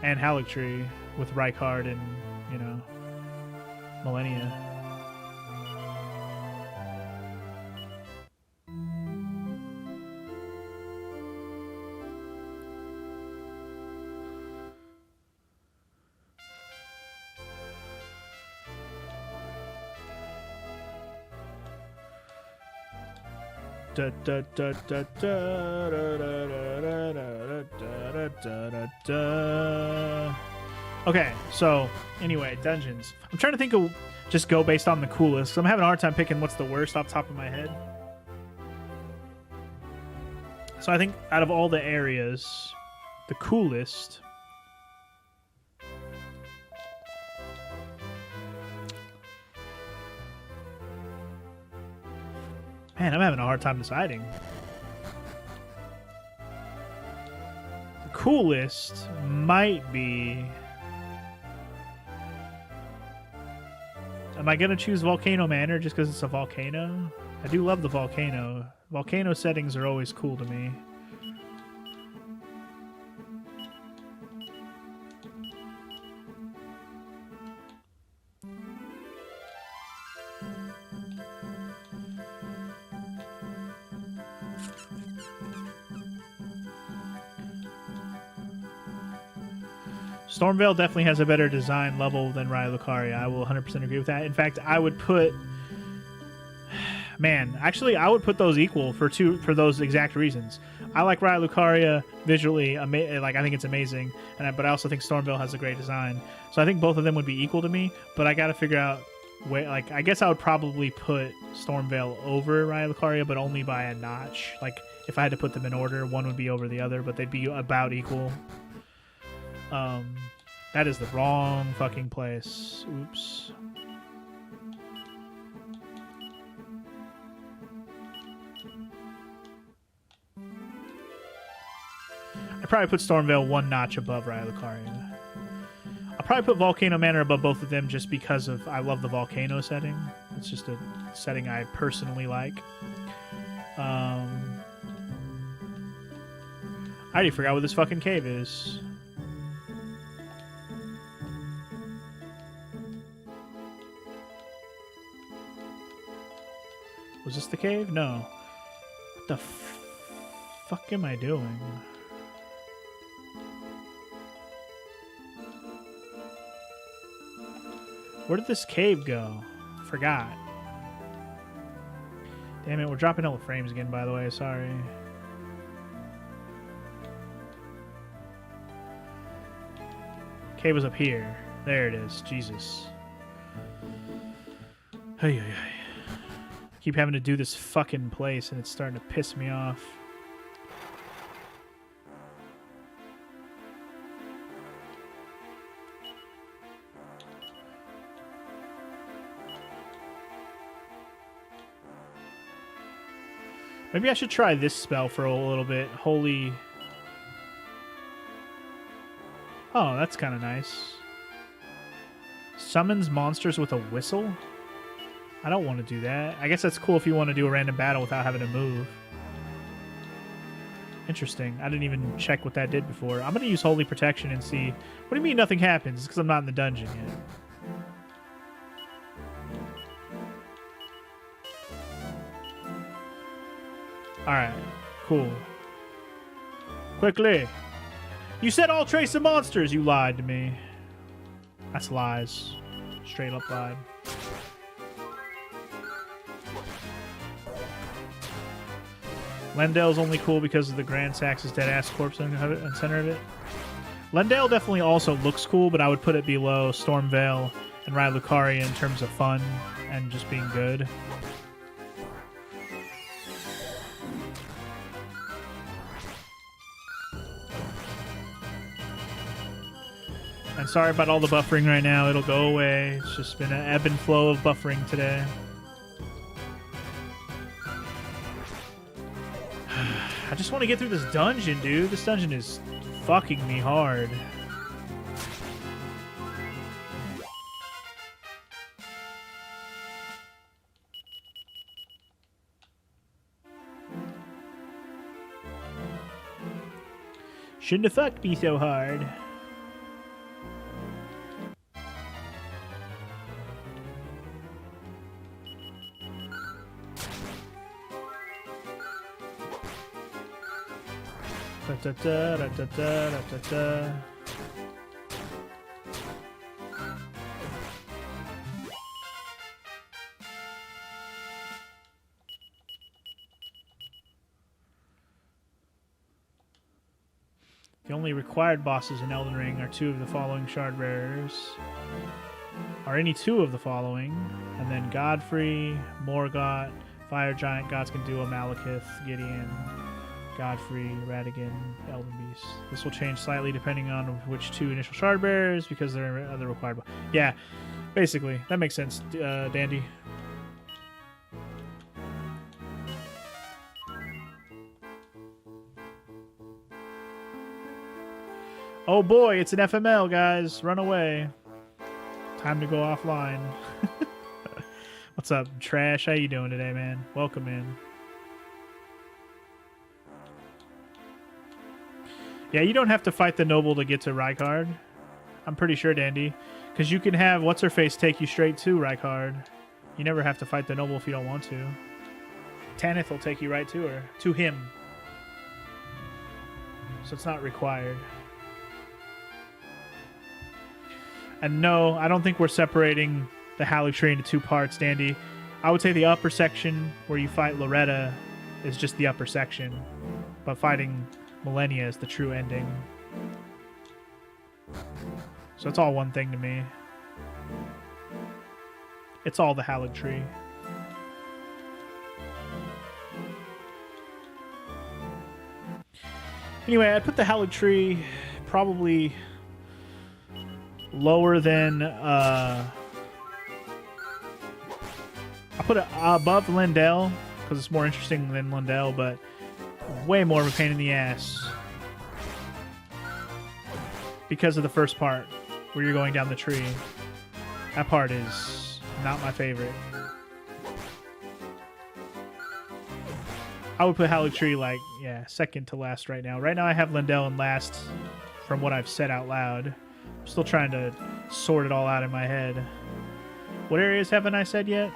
and Haligtree with Rykard and, you know, Millennia. Da, da, da, da, da, da, da, da, da, da. Okay, so anyway, dungeons. I'm trying to think of just go based on the coolest. I'm having a hard time picking what's the worst off the top of my head. So I think out of all the areas, the coolest. Man, I'm having a hard time deciding. The coolest might be... Am I going to choose Volcano Manor just because it's a volcano? I do love the volcano. Volcano settings are always cool to me. Stormveil definitely has a better design level than Raya Lucaria. I will 100% agree with that. In fact, I would put... Man, actually, I would put those equal for those exact reasons. I like Raya Lucaria visually, like I think it's amazing, but I also think Stormveil has a great design. So I think both of them would be equal to me, but I got to figure out where. Like, I guess I would probably put Stormveil over Raya Lucaria, but only by a notch. Like, if I had to put them in order, one would be over the other, but they'd be about equal. That is the wrong fucking place. Oops. I'd probably put Stormveil one notch above Raya Lucaria. I'll probably put Volcano Manor above both of them just because of I love the volcano setting. It's just a setting I personally like. I already forgot what this fucking cave is. Was this the cave? No. What the fuck am I doing? Where did this cave go? Forgot. Damn it, we're dropping all the frames again, by the way. Sorry. Cave was up here. There it is. Jesus. Hey, hey, hey. Keep having to do this fucking place, and it's starting to piss me off. Maybe I should try this spell for a little bit. Holy... Oh, that's kind of nice. Summons monsters with a whistle? I don't want to do that. I guess that's cool if you want to do a random battle without having to move. Interesting. I didn't even check what that did before. I'm going to use Holy Protection and see... What do you mean nothing happens? It's because I'm not in the dungeon yet. Alright. Cool. Quickly! You said all trace of monsters! You lied to me. That's lies. Straight up lied. Lendale's only cool because of the Grand Sax's dead-ass corpse in the center of it. Lendale definitely also looks cool, but I would put it below Stormveil and Raya Lucaria in terms of fun and just being good. I'm sorry about all the buffering right now. It'll go away. It's just been an ebb and flow of buffering today. I just want to get through this dungeon, dude. This dungeon is fucking me hard. Shouldn't have fucked me so hard. Da, da, da, da, da, da, da. The only required bosses in Elden Ring are two of the following shard bearers. Are any two of the following, and then Godfrey, Morgott, Fire Giant, Gods Can Do, Malekith, Gideon, Godfrey, Radigan, Elden Beast. This will change slightly depending on which two initial shard bearers because they're other required. Yeah, basically that makes sense, Dandy. Oh boy, it's an FML, guys. Run away. Time to go offline. What's up, Trash? How you doing today, man? Welcome in. Yeah, you don't have to fight the noble to get to Rykard. I'm pretty sure, Dandy. Because you can have What's-Her-Face take you straight to Rykard. You never have to fight the noble if you don't want to. Tanith will take you right to her. To him. So it's not required. And no, I don't think we're separating the Hallux tree into two parts, Dandy. I would say the upper section where you fight Loretta is just the upper section, but fighting Millennia is the true ending. So it's all one thing to me. It's all the Hallux tree. Anyway, I'd put the Hallux tree probably lower than I put it above Lindell because it's more interesting than Lindell, but way more of a pain in the ass because of the first part where you're going down the tree. That part is not my favorite. I would put Hallux tree like, yeah, second to last right now. Right now I have Lindell in last from what I've said out loud. I'm still trying to sort it all out in my head. What areas haven't I said yet?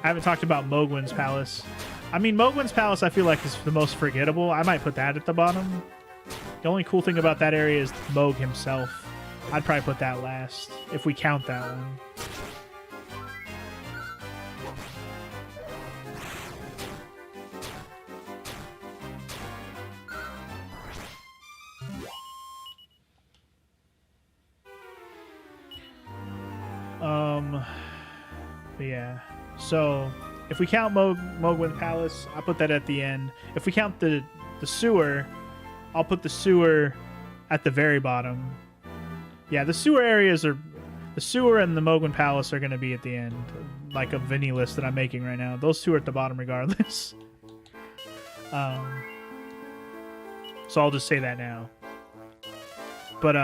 I haven't talked about Mogwin's Palace. I mean, Mogwin's Palace I feel like is the most forgettable. I might put that at the bottom. The only cool thing about that area is Moog himself. I'd probably put that last, if we count that one. But yeah. So, if we count Mogwin Palace, I'll put that at the end. If we count the sewer, I'll put the sewer at the very bottom. Yeah, the sewer areas are... The sewer and the Mogwin Palace are going to be at the end. Like a Vinny list that I'm making right now. Those two are at the bottom regardless. So I'll just say that now. But,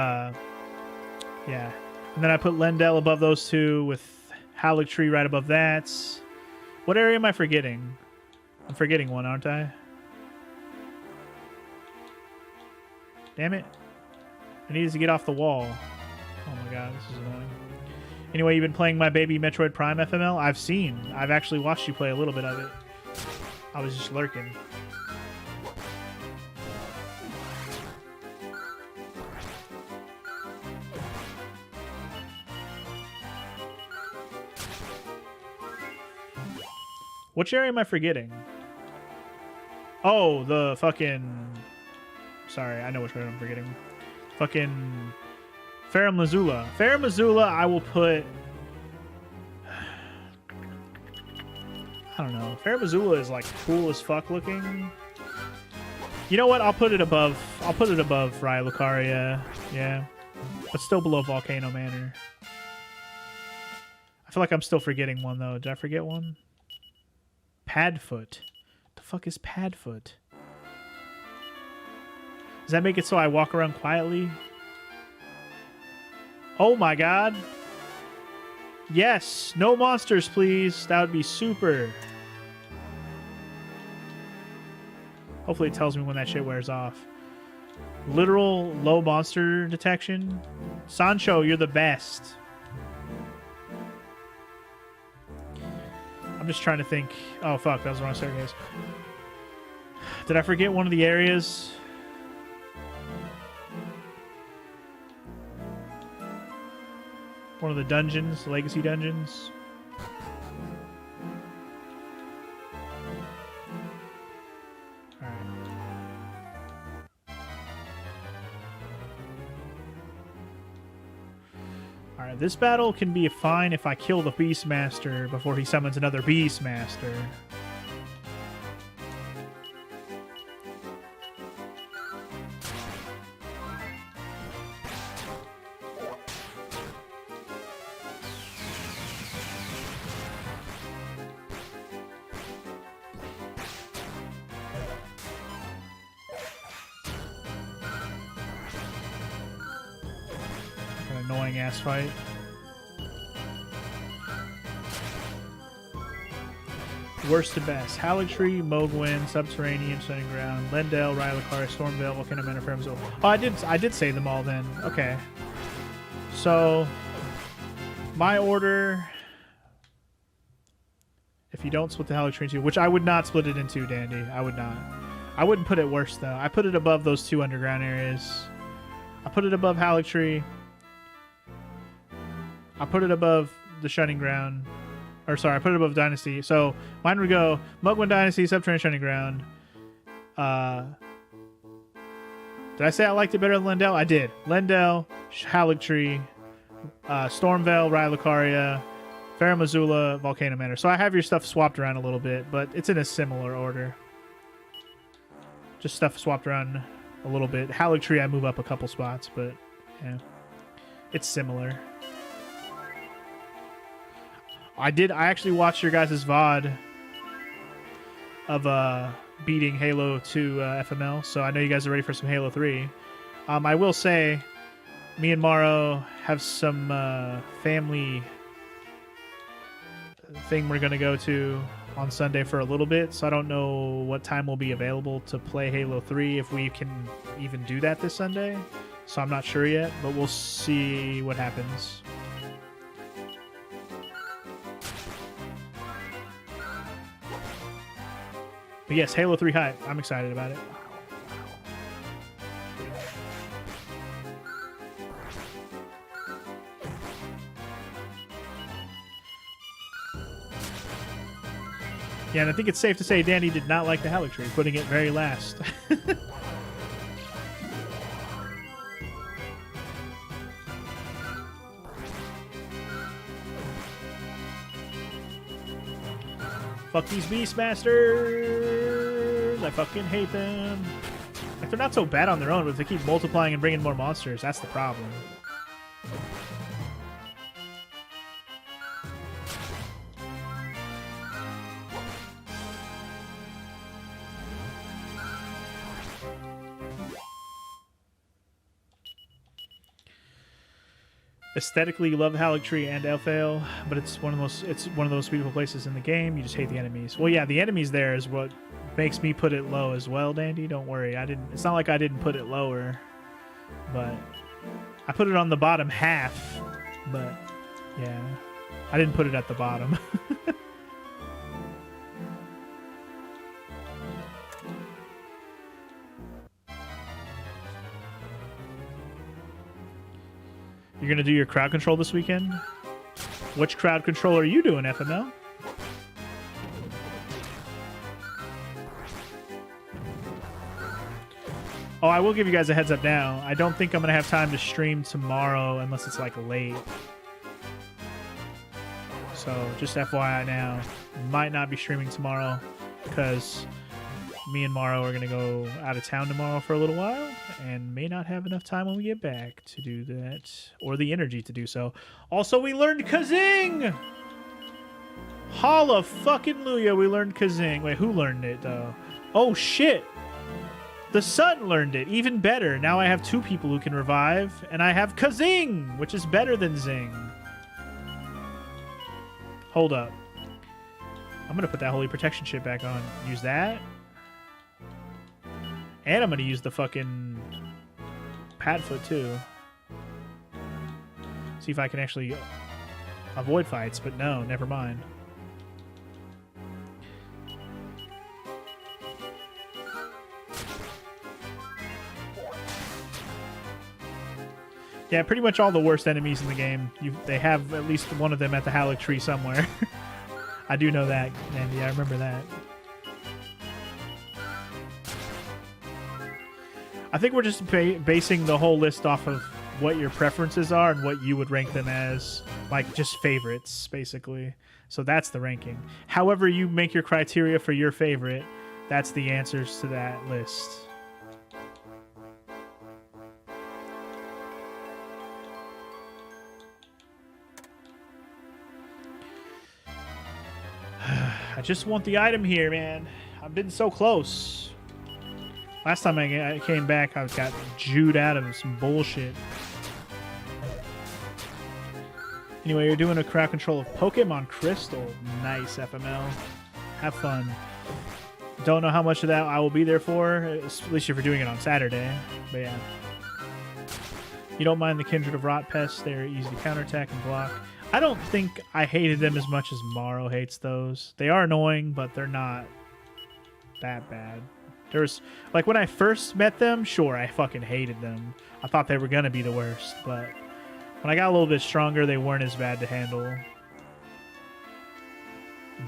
yeah. And then I put Lendell above those two with Hallux tree right above that. What area am I forgetting? I'm forgetting one, aren't I? Damn it. I needed to get off the wall. Oh my god, this is annoying. Anyway, you've been playing my baby Metroid Prime FML? I've actually watched you play a little bit of it. I was just lurking. Which area am I forgetting? Oh, the fucking... Sorry, I know which one I'm forgetting. Fucking... Farum Lazula. Farum Lazula, I will put... I don't know. Farum Lazula is like cool as fuck looking. You know what? I'll put it above Raya Lucaria. Yeah. But still below Volcano Manor. I feel like I'm still forgetting one though. Did I forget one? Padfoot. The fuck is Padfoot? Does that make it so I walk around quietly? Oh my god. Yes. No monsters, please. That would be super. Hopefully it tells me when that shit wears off. Literal low monster detection. Sancho, you're the best. I'm just trying to think. Oh, fuck. That was the wrong staircase. Did I forget one of the areas? One of the dungeons, the legacy dungeons. Alright. Alright, this battle can be fine if I kill the Beastmaster before he summons another Beastmaster. Annoying ass fight. Worst to best. Hallux, Mogwin, Subterranean, Stunning Ground, Lendell, Rylacar, Stormvale, Volcano Manor, Farum. Oh, I did say them all then. Okay. So my order if you don't split the Haligtree in two, which I would not split it in two, Dandy. I would not. I wouldn't put it worse, though. I put it above those two underground areas. I put it above Haligtree. I put it above the Shunning Ground. Or, sorry, I put it above Dynasty. So, mine would go Mugwin Dynasty, Subterranean Shunning Ground. Did I say I liked it better than Lendel? I did. Lendel, Haligtree, Stormveil, Raya Lucaria, Farum Azula, Volcano Manor. So I have your stuff swapped around a little bit, but it's in a similar order. Just stuff swapped around a little bit. Haligtree I move up a couple spots, but yeah. It's similar. I actually watched your guys' VOD of beating Halo 2 FML, so I know you guys are ready for some Halo 3. I will say, me and Morrow have some family thing we're going to go to on Sunday for a little bit, so I don't know what time we'll be available to play Halo 3, if we can even do that this Sunday. So I'm not sure yet, but we'll see what happens. But yes, Halo 3 hype. I'm excited about it. Yeah, and I think it's safe to say Danny did not like the Haligtree, putting it very last. Fuck these Beastmasters! I fucking hate them. Like, they're not so bad on their own, but if they keep multiplying and bringing more monsters, that's the problem. Aesthetically, you love Haligtree and Elfale, but it's one of those beautiful places in the game. You just hate the enemies. Well, yeah, the enemies there is what makes me put it low as well, Dandy. Don't worry, it's not like I didn't put it lower, but I put it on the bottom half. But yeah, I didn't put it at the bottom. You're going to do your crowd control this weekend? Which crowd control are you doing, FML? Oh, I will give you guys a heads up now. I don't think I'm going to have time to stream tomorrow unless it's like late. So just FYI now, might not be streaming tomorrow because me and Morrow are going to go out of town tomorrow for a little while and may not have enough time when we get back to do that, or the energy to do so. Also, we learned Kazing! Holla fucking Luya, we learned Kazing. Wait, who learned it, though? Oh, shit! The Sun learned it. Even better. Now I have two people who can revive, and I have Kazing, which is better than Zing. Hold up. I'm going to put that Holy Protection shit back on. Use that. And I'm going to use the fucking Padfoot, too. See if I can actually avoid fights, but no, never mind. Yeah, pretty much all the worst enemies in the game, they have at least one of them at the Haligtree somewhere. I do know that, and yeah, I remember that. I think we're just basing the whole list off of what your preferences are and what you would rank them as, like, just favorites, basically. So that's the ranking. However you make your criteria for your favorite, that's the answers to that list. I just want the item here, man. I've been so close. Last time I came back, I got jewed out of some bullshit. Anyway, you're doing a crowd control of Pokemon Crystal. Nice, FML. Have fun. Don't know how much of that I will be there for, at least if you're doing it on Saturday. But yeah. You don't mind the Kindred of Rot Pests. They're easy to counterattack and block. I don't think I hated them as much as Morrow hates those. They are annoying, but they're not that bad. There's like when I first met them, sure, I fucking hated them. I thought they were gonna be the worst, but when I got a little bit stronger, they weren't as bad to handle.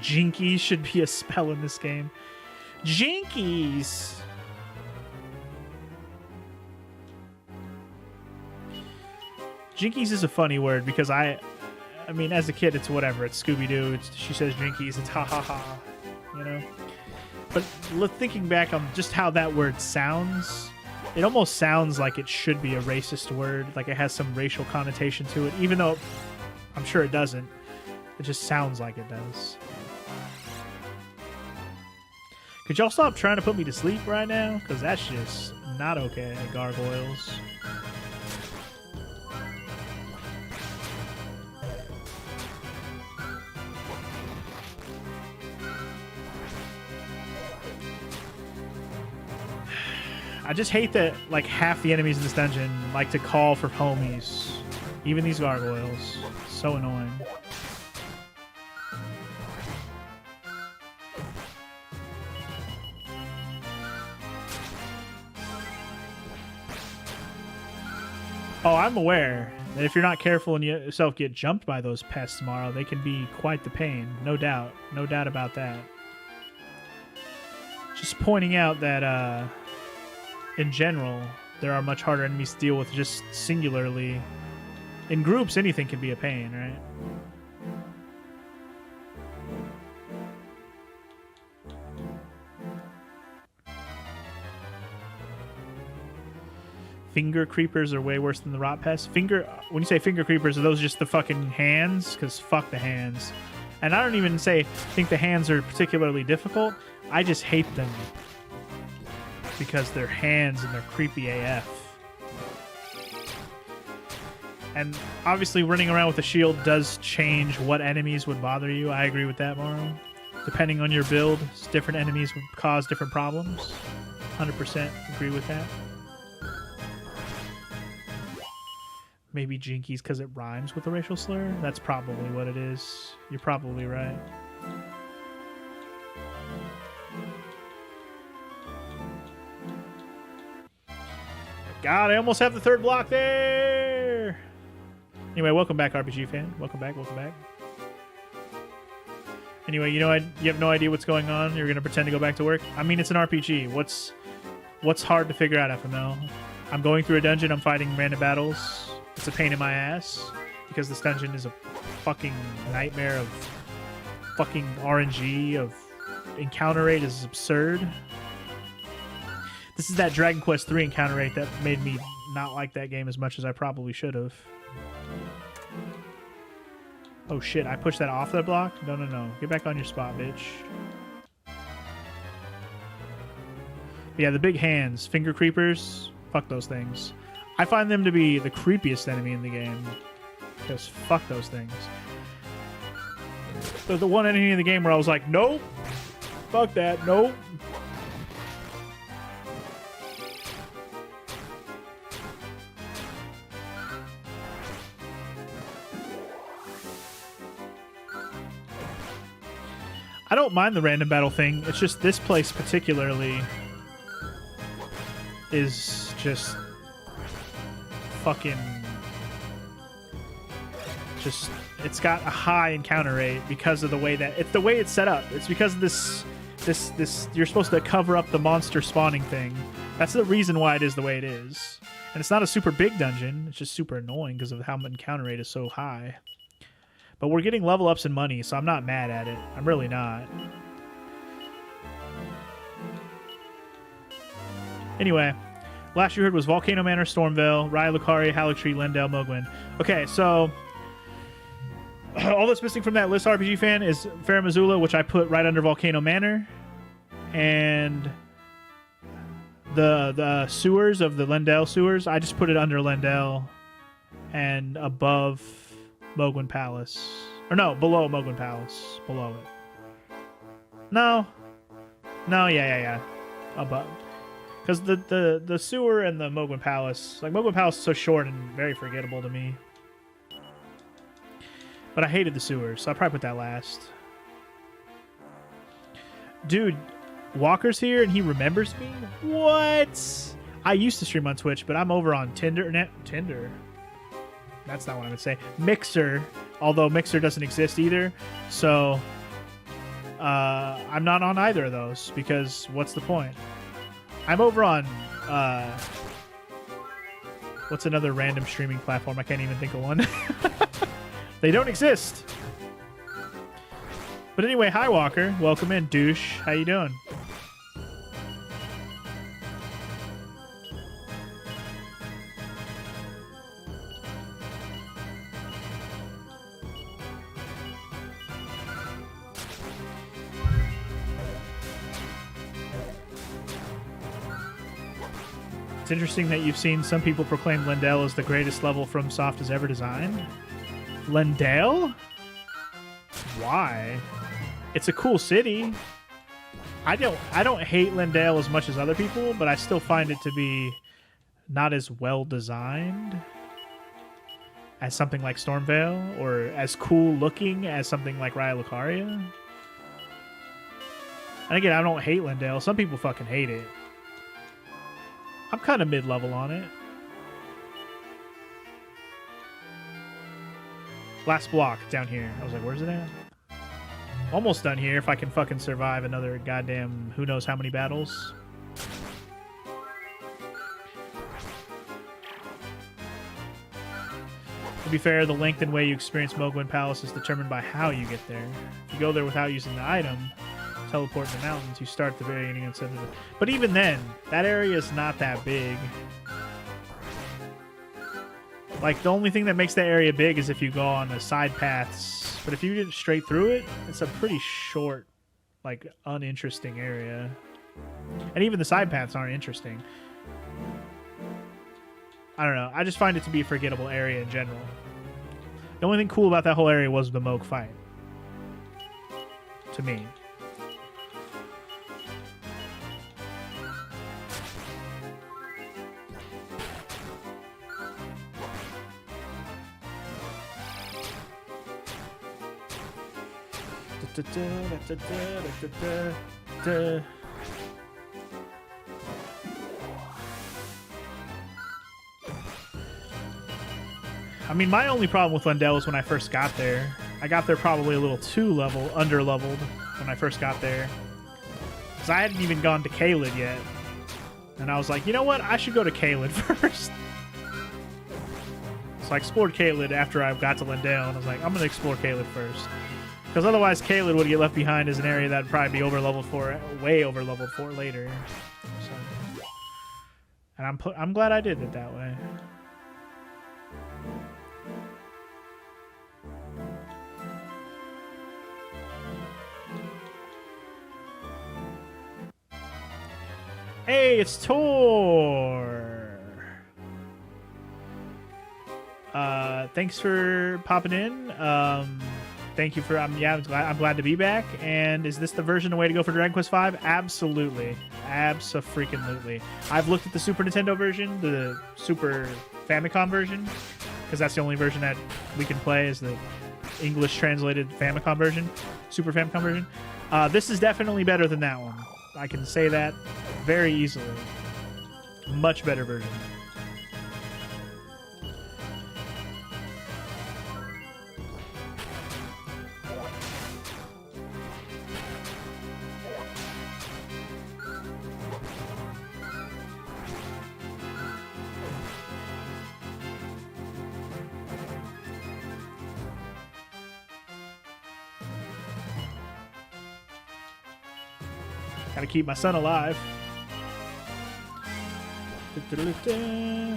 Jinkies should be a spell in this game. Jinkies! Jinkies is a funny word because I mean, as a kid, it's whatever. It's Scooby-Doo. She says jinkies. It's ha ha ha. You know? But thinking back on just how that word sounds, it almost sounds like it should be a racist word. Like it has some racial connotation to it, even though I'm sure it doesn't. It just sounds like it does. Could y'all stop trying to put me to sleep right now? Because that's just not okay, gargoyles. I just hate that like half the enemies in this dungeon like to call for homies. Even these gargoyles. So annoying. Oh, I'm aware that if you're not careful and you yourself get jumped by those pests tomorrow, they can be quite the pain. No doubt. No doubt about that. Just pointing out that in general, there are much harder enemies to deal with just singularly. In groups, anything can be a pain, right? Finger creepers are way worse than the rot pests. When you say finger creepers, are those just the fucking hands? Because fuck the hands. And I don't even think the hands are particularly difficult. I just hate them. Because they're hands and they're creepy AF. And obviously running around with a shield does change what enemies would bother you. I agree with that, Morrow. Depending on your build, different enemies would cause different problems. 100% agree with that. Maybe Jinkies because it rhymes with a racial slur? That's probably what it is. You're probably right. God, I almost have the third block there! Anyway, welcome back, RPG fan. Welcome back, welcome back. Anyway, you have no idea what's going on? You're going to pretend to go back to work? I mean, it's an RPG. What's hard to figure out, FML? I'm going through a dungeon. I'm fighting random battles. It's a pain in my ass because this dungeon is a fucking nightmare of fucking RNG, of encounter rate is absurd. This is that Dragon Quest III encounter rate that made me not like that game as much as I probably should have. Oh shit, I pushed that off that block? No. Get back on your spot, bitch. Yeah, the big hands, finger creepers, fuck those things. I find them to be the creepiest enemy in the game. Because fuck those things. They're the one enemy in the game where I was like, nope. Fuck that, nope. I don't mind the random battle thing. It's just this place particularly is just fucking just, it's got a high encounter rate because of the way that it's set up. It's because of this you're supposed to cover up the monster spawning thing. That's the reason why it is the way it is. And it's not a super big dungeon. It's just super annoying because of how the encounter rate is so high. But we're getting level ups and money, so I'm not mad at it. I'm really not. Anyway, last you heard was Volcano Manor, Stormvale, Raya Lucaria, Haligtree, Lendell, Mogwin. Okay, so all that's missing from that list, RPG fan, is Farum Azula, which I put right under Volcano Manor, and the sewers of the Lendell sewers. I just put it under Lendell and above Mogwin Palace. Or no, below Mogwin Palace. Below it. No, yeah. Above. Because the sewer and the Mogwin Palace... Like, Mogwin Palace is so short and very forgettable to me. But I hated the sewers, so I'll probably put that last. Dude, Walker's here and he remembers me? What? I used to stream on Twitch, but I'm over on Tinder. Tinder? That's not what I'm going to say. Mixer, although Mixer doesn't exist either. So, I'm not on either of those because what's the point? I'm over on, what's another random streaming platform? I can't even think of one. They don't exist. But anyway, hi Walker. Welcome in, douche. How you doing? It's interesting that you've seen some people proclaim Lendale as the greatest level FromSoft has ever designed. Lendale? Why? It's a cool city. I don't hate Lendale as much as other people, but I still find it to be not as well designed as something like Stormveil, or as cool looking as something like Raya Lucaria. And again, I don't hate Lendale. Some people fucking hate it. I'm kind of mid-level on it. Last block down here. I was like, where's it at? Almost done here if I can fucking survive another goddamn who knows how many battles. To be fair, the length and way you experience Mogwin Palace is determined by how you get there. If you go there without using the item, teleport in the mountains, you start at the very beginning instead of the... But even then, that area is not that big. Like, the only thing that makes that area big is if you go on the side paths. But if you get straight through it, it's a pretty short, like, uninteresting area. And even the side paths aren't interesting. I don't know. I just find it to be a forgettable area in general. The only thing cool about that whole area was the Moog fight. To me. I mean, my only problem with Lendale was when I first got there. I got there probably a little too under-leveled when I first got there. Because I hadn't even gone to Caelid yet. And I was like, you know what? I should go to Caelid first. So I explored Caelid after I got to Lendale, and I was like, I'm going to explore Caelid first. Because otherwise Caelid would get left behind as an area that would probably be over-leveled for, way over-leveled for later. So, and I'm glad I did it that way. Hey, it's Tor! Thanks for popping in. Thank you for I'm glad to be back. And is this the version of way to go for Dragon Quest V? Absolutely. Abso-freaking-lutely. I've looked at the Super Nintendo version, the Super Famicom version, because that's the only version that we can play is the English translated Famicom version, Super Famicom version. This is definitely better than that one. I can say that very easily. Much better version. Gotta keep my son alive.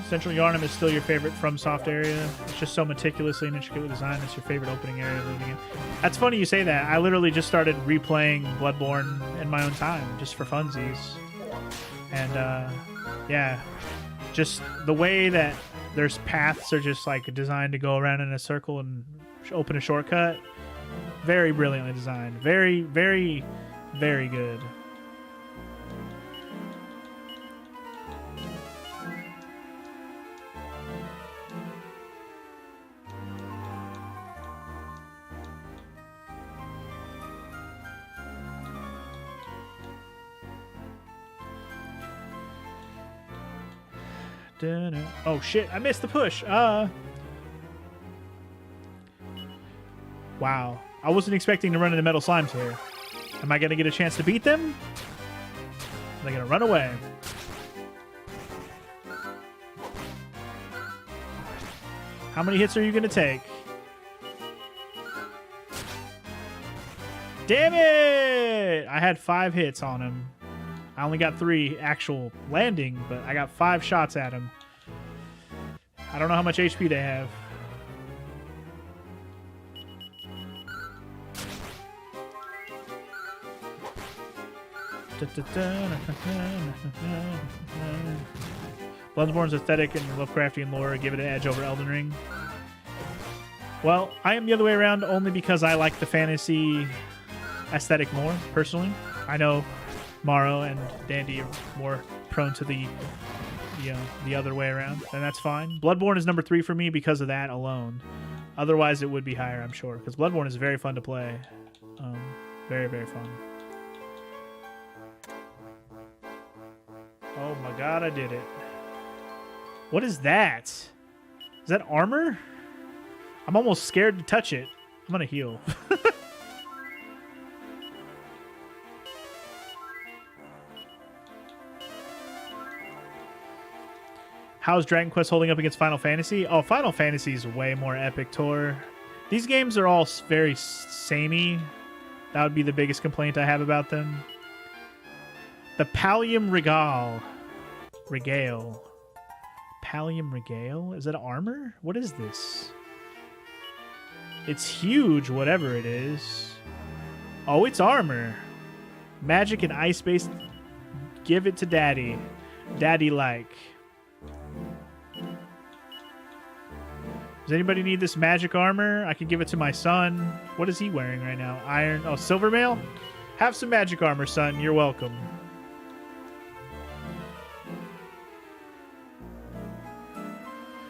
Central Yarnum is still your favorite FromSoft area. It's just so meticulously and intricately designed. It's your favorite opening area of the game. That's funny you say that. I literally just started replaying Bloodborne in my own time, just for funsies. And yeah, just the way that there's paths are just like designed to go around in a circle and open a shortcut. Very brilliantly designed. Very, very, very good. Oh shit, I missed the push. Wow. I wasn't expecting to run into metal slimes here. Am I going to get a chance to beat them? Are they going to run away? How many hits are you going to take? Damn it! I had 5 hits on him. I only got 3 actual landing, but I got 5 shots at him. I don't know how much HP they have. Bloodborne's aesthetic and Lovecraftian lore give it an edge over Elden Ring. Well, I am the other way around only because I like the fantasy aesthetic more, personally. I know Morrow and Dandy are more prone to the other way around, and that's fine. Bloodborne is number 3 for me because of that alone. Otherwise, it would be higher, I'm sure, because Bloodborne is very fun to play. Very, very fun. Oh my god, I did it. What is that? Is that armor? I'm almost scared to touch it. I'm gonna heal. How's Dragon Quest holding up against Final Fantasy? Oh, Final Fantasy is way more epic, Tor. These games are all very samey. That would be the biggest complaint I have about them. The Pallium Regale. Pallium Regale? Is that armor? What is this? It's huge, whatever it is. Oh, it's armor. Magic and ice-based. Give it to Daddy. Daddy-like. Does anybody need this magic armor? I can give it to my son. What is he wearing right now? Iron. Oh, silver mail? Have some magic armor, son. You're welcome.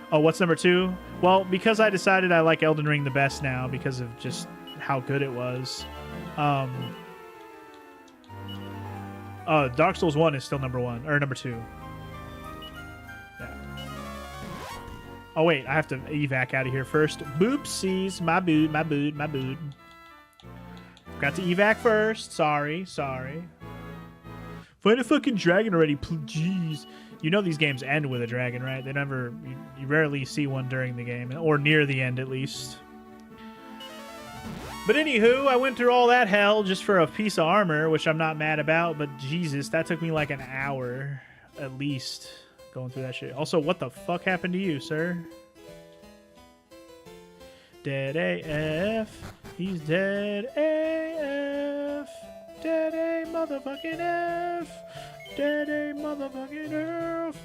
Oh, what's number 2? Well, because I decided I like Elden Ring the best now because of just how good it was. Dark Souls 1 is still number 1, or number 2. Yeah. Oh, wait, I have to evac out of here first. Boopsies, my boot. Got to evac first. Sorry. Find a fucking dragon already, jeez. You know these games end with a dragon, right? They never... You rarely see one during the game, or near the end, at least. But anywho, I went through all that hell just for a piece of armor, which I'm not mad about, but Jesus, that took me like an hour, at least, going through that shit. Also, what the fuck happened to you, sir? Dead AF. He's dead AF. Dead A motherfucking F. Dead A motherfucking F.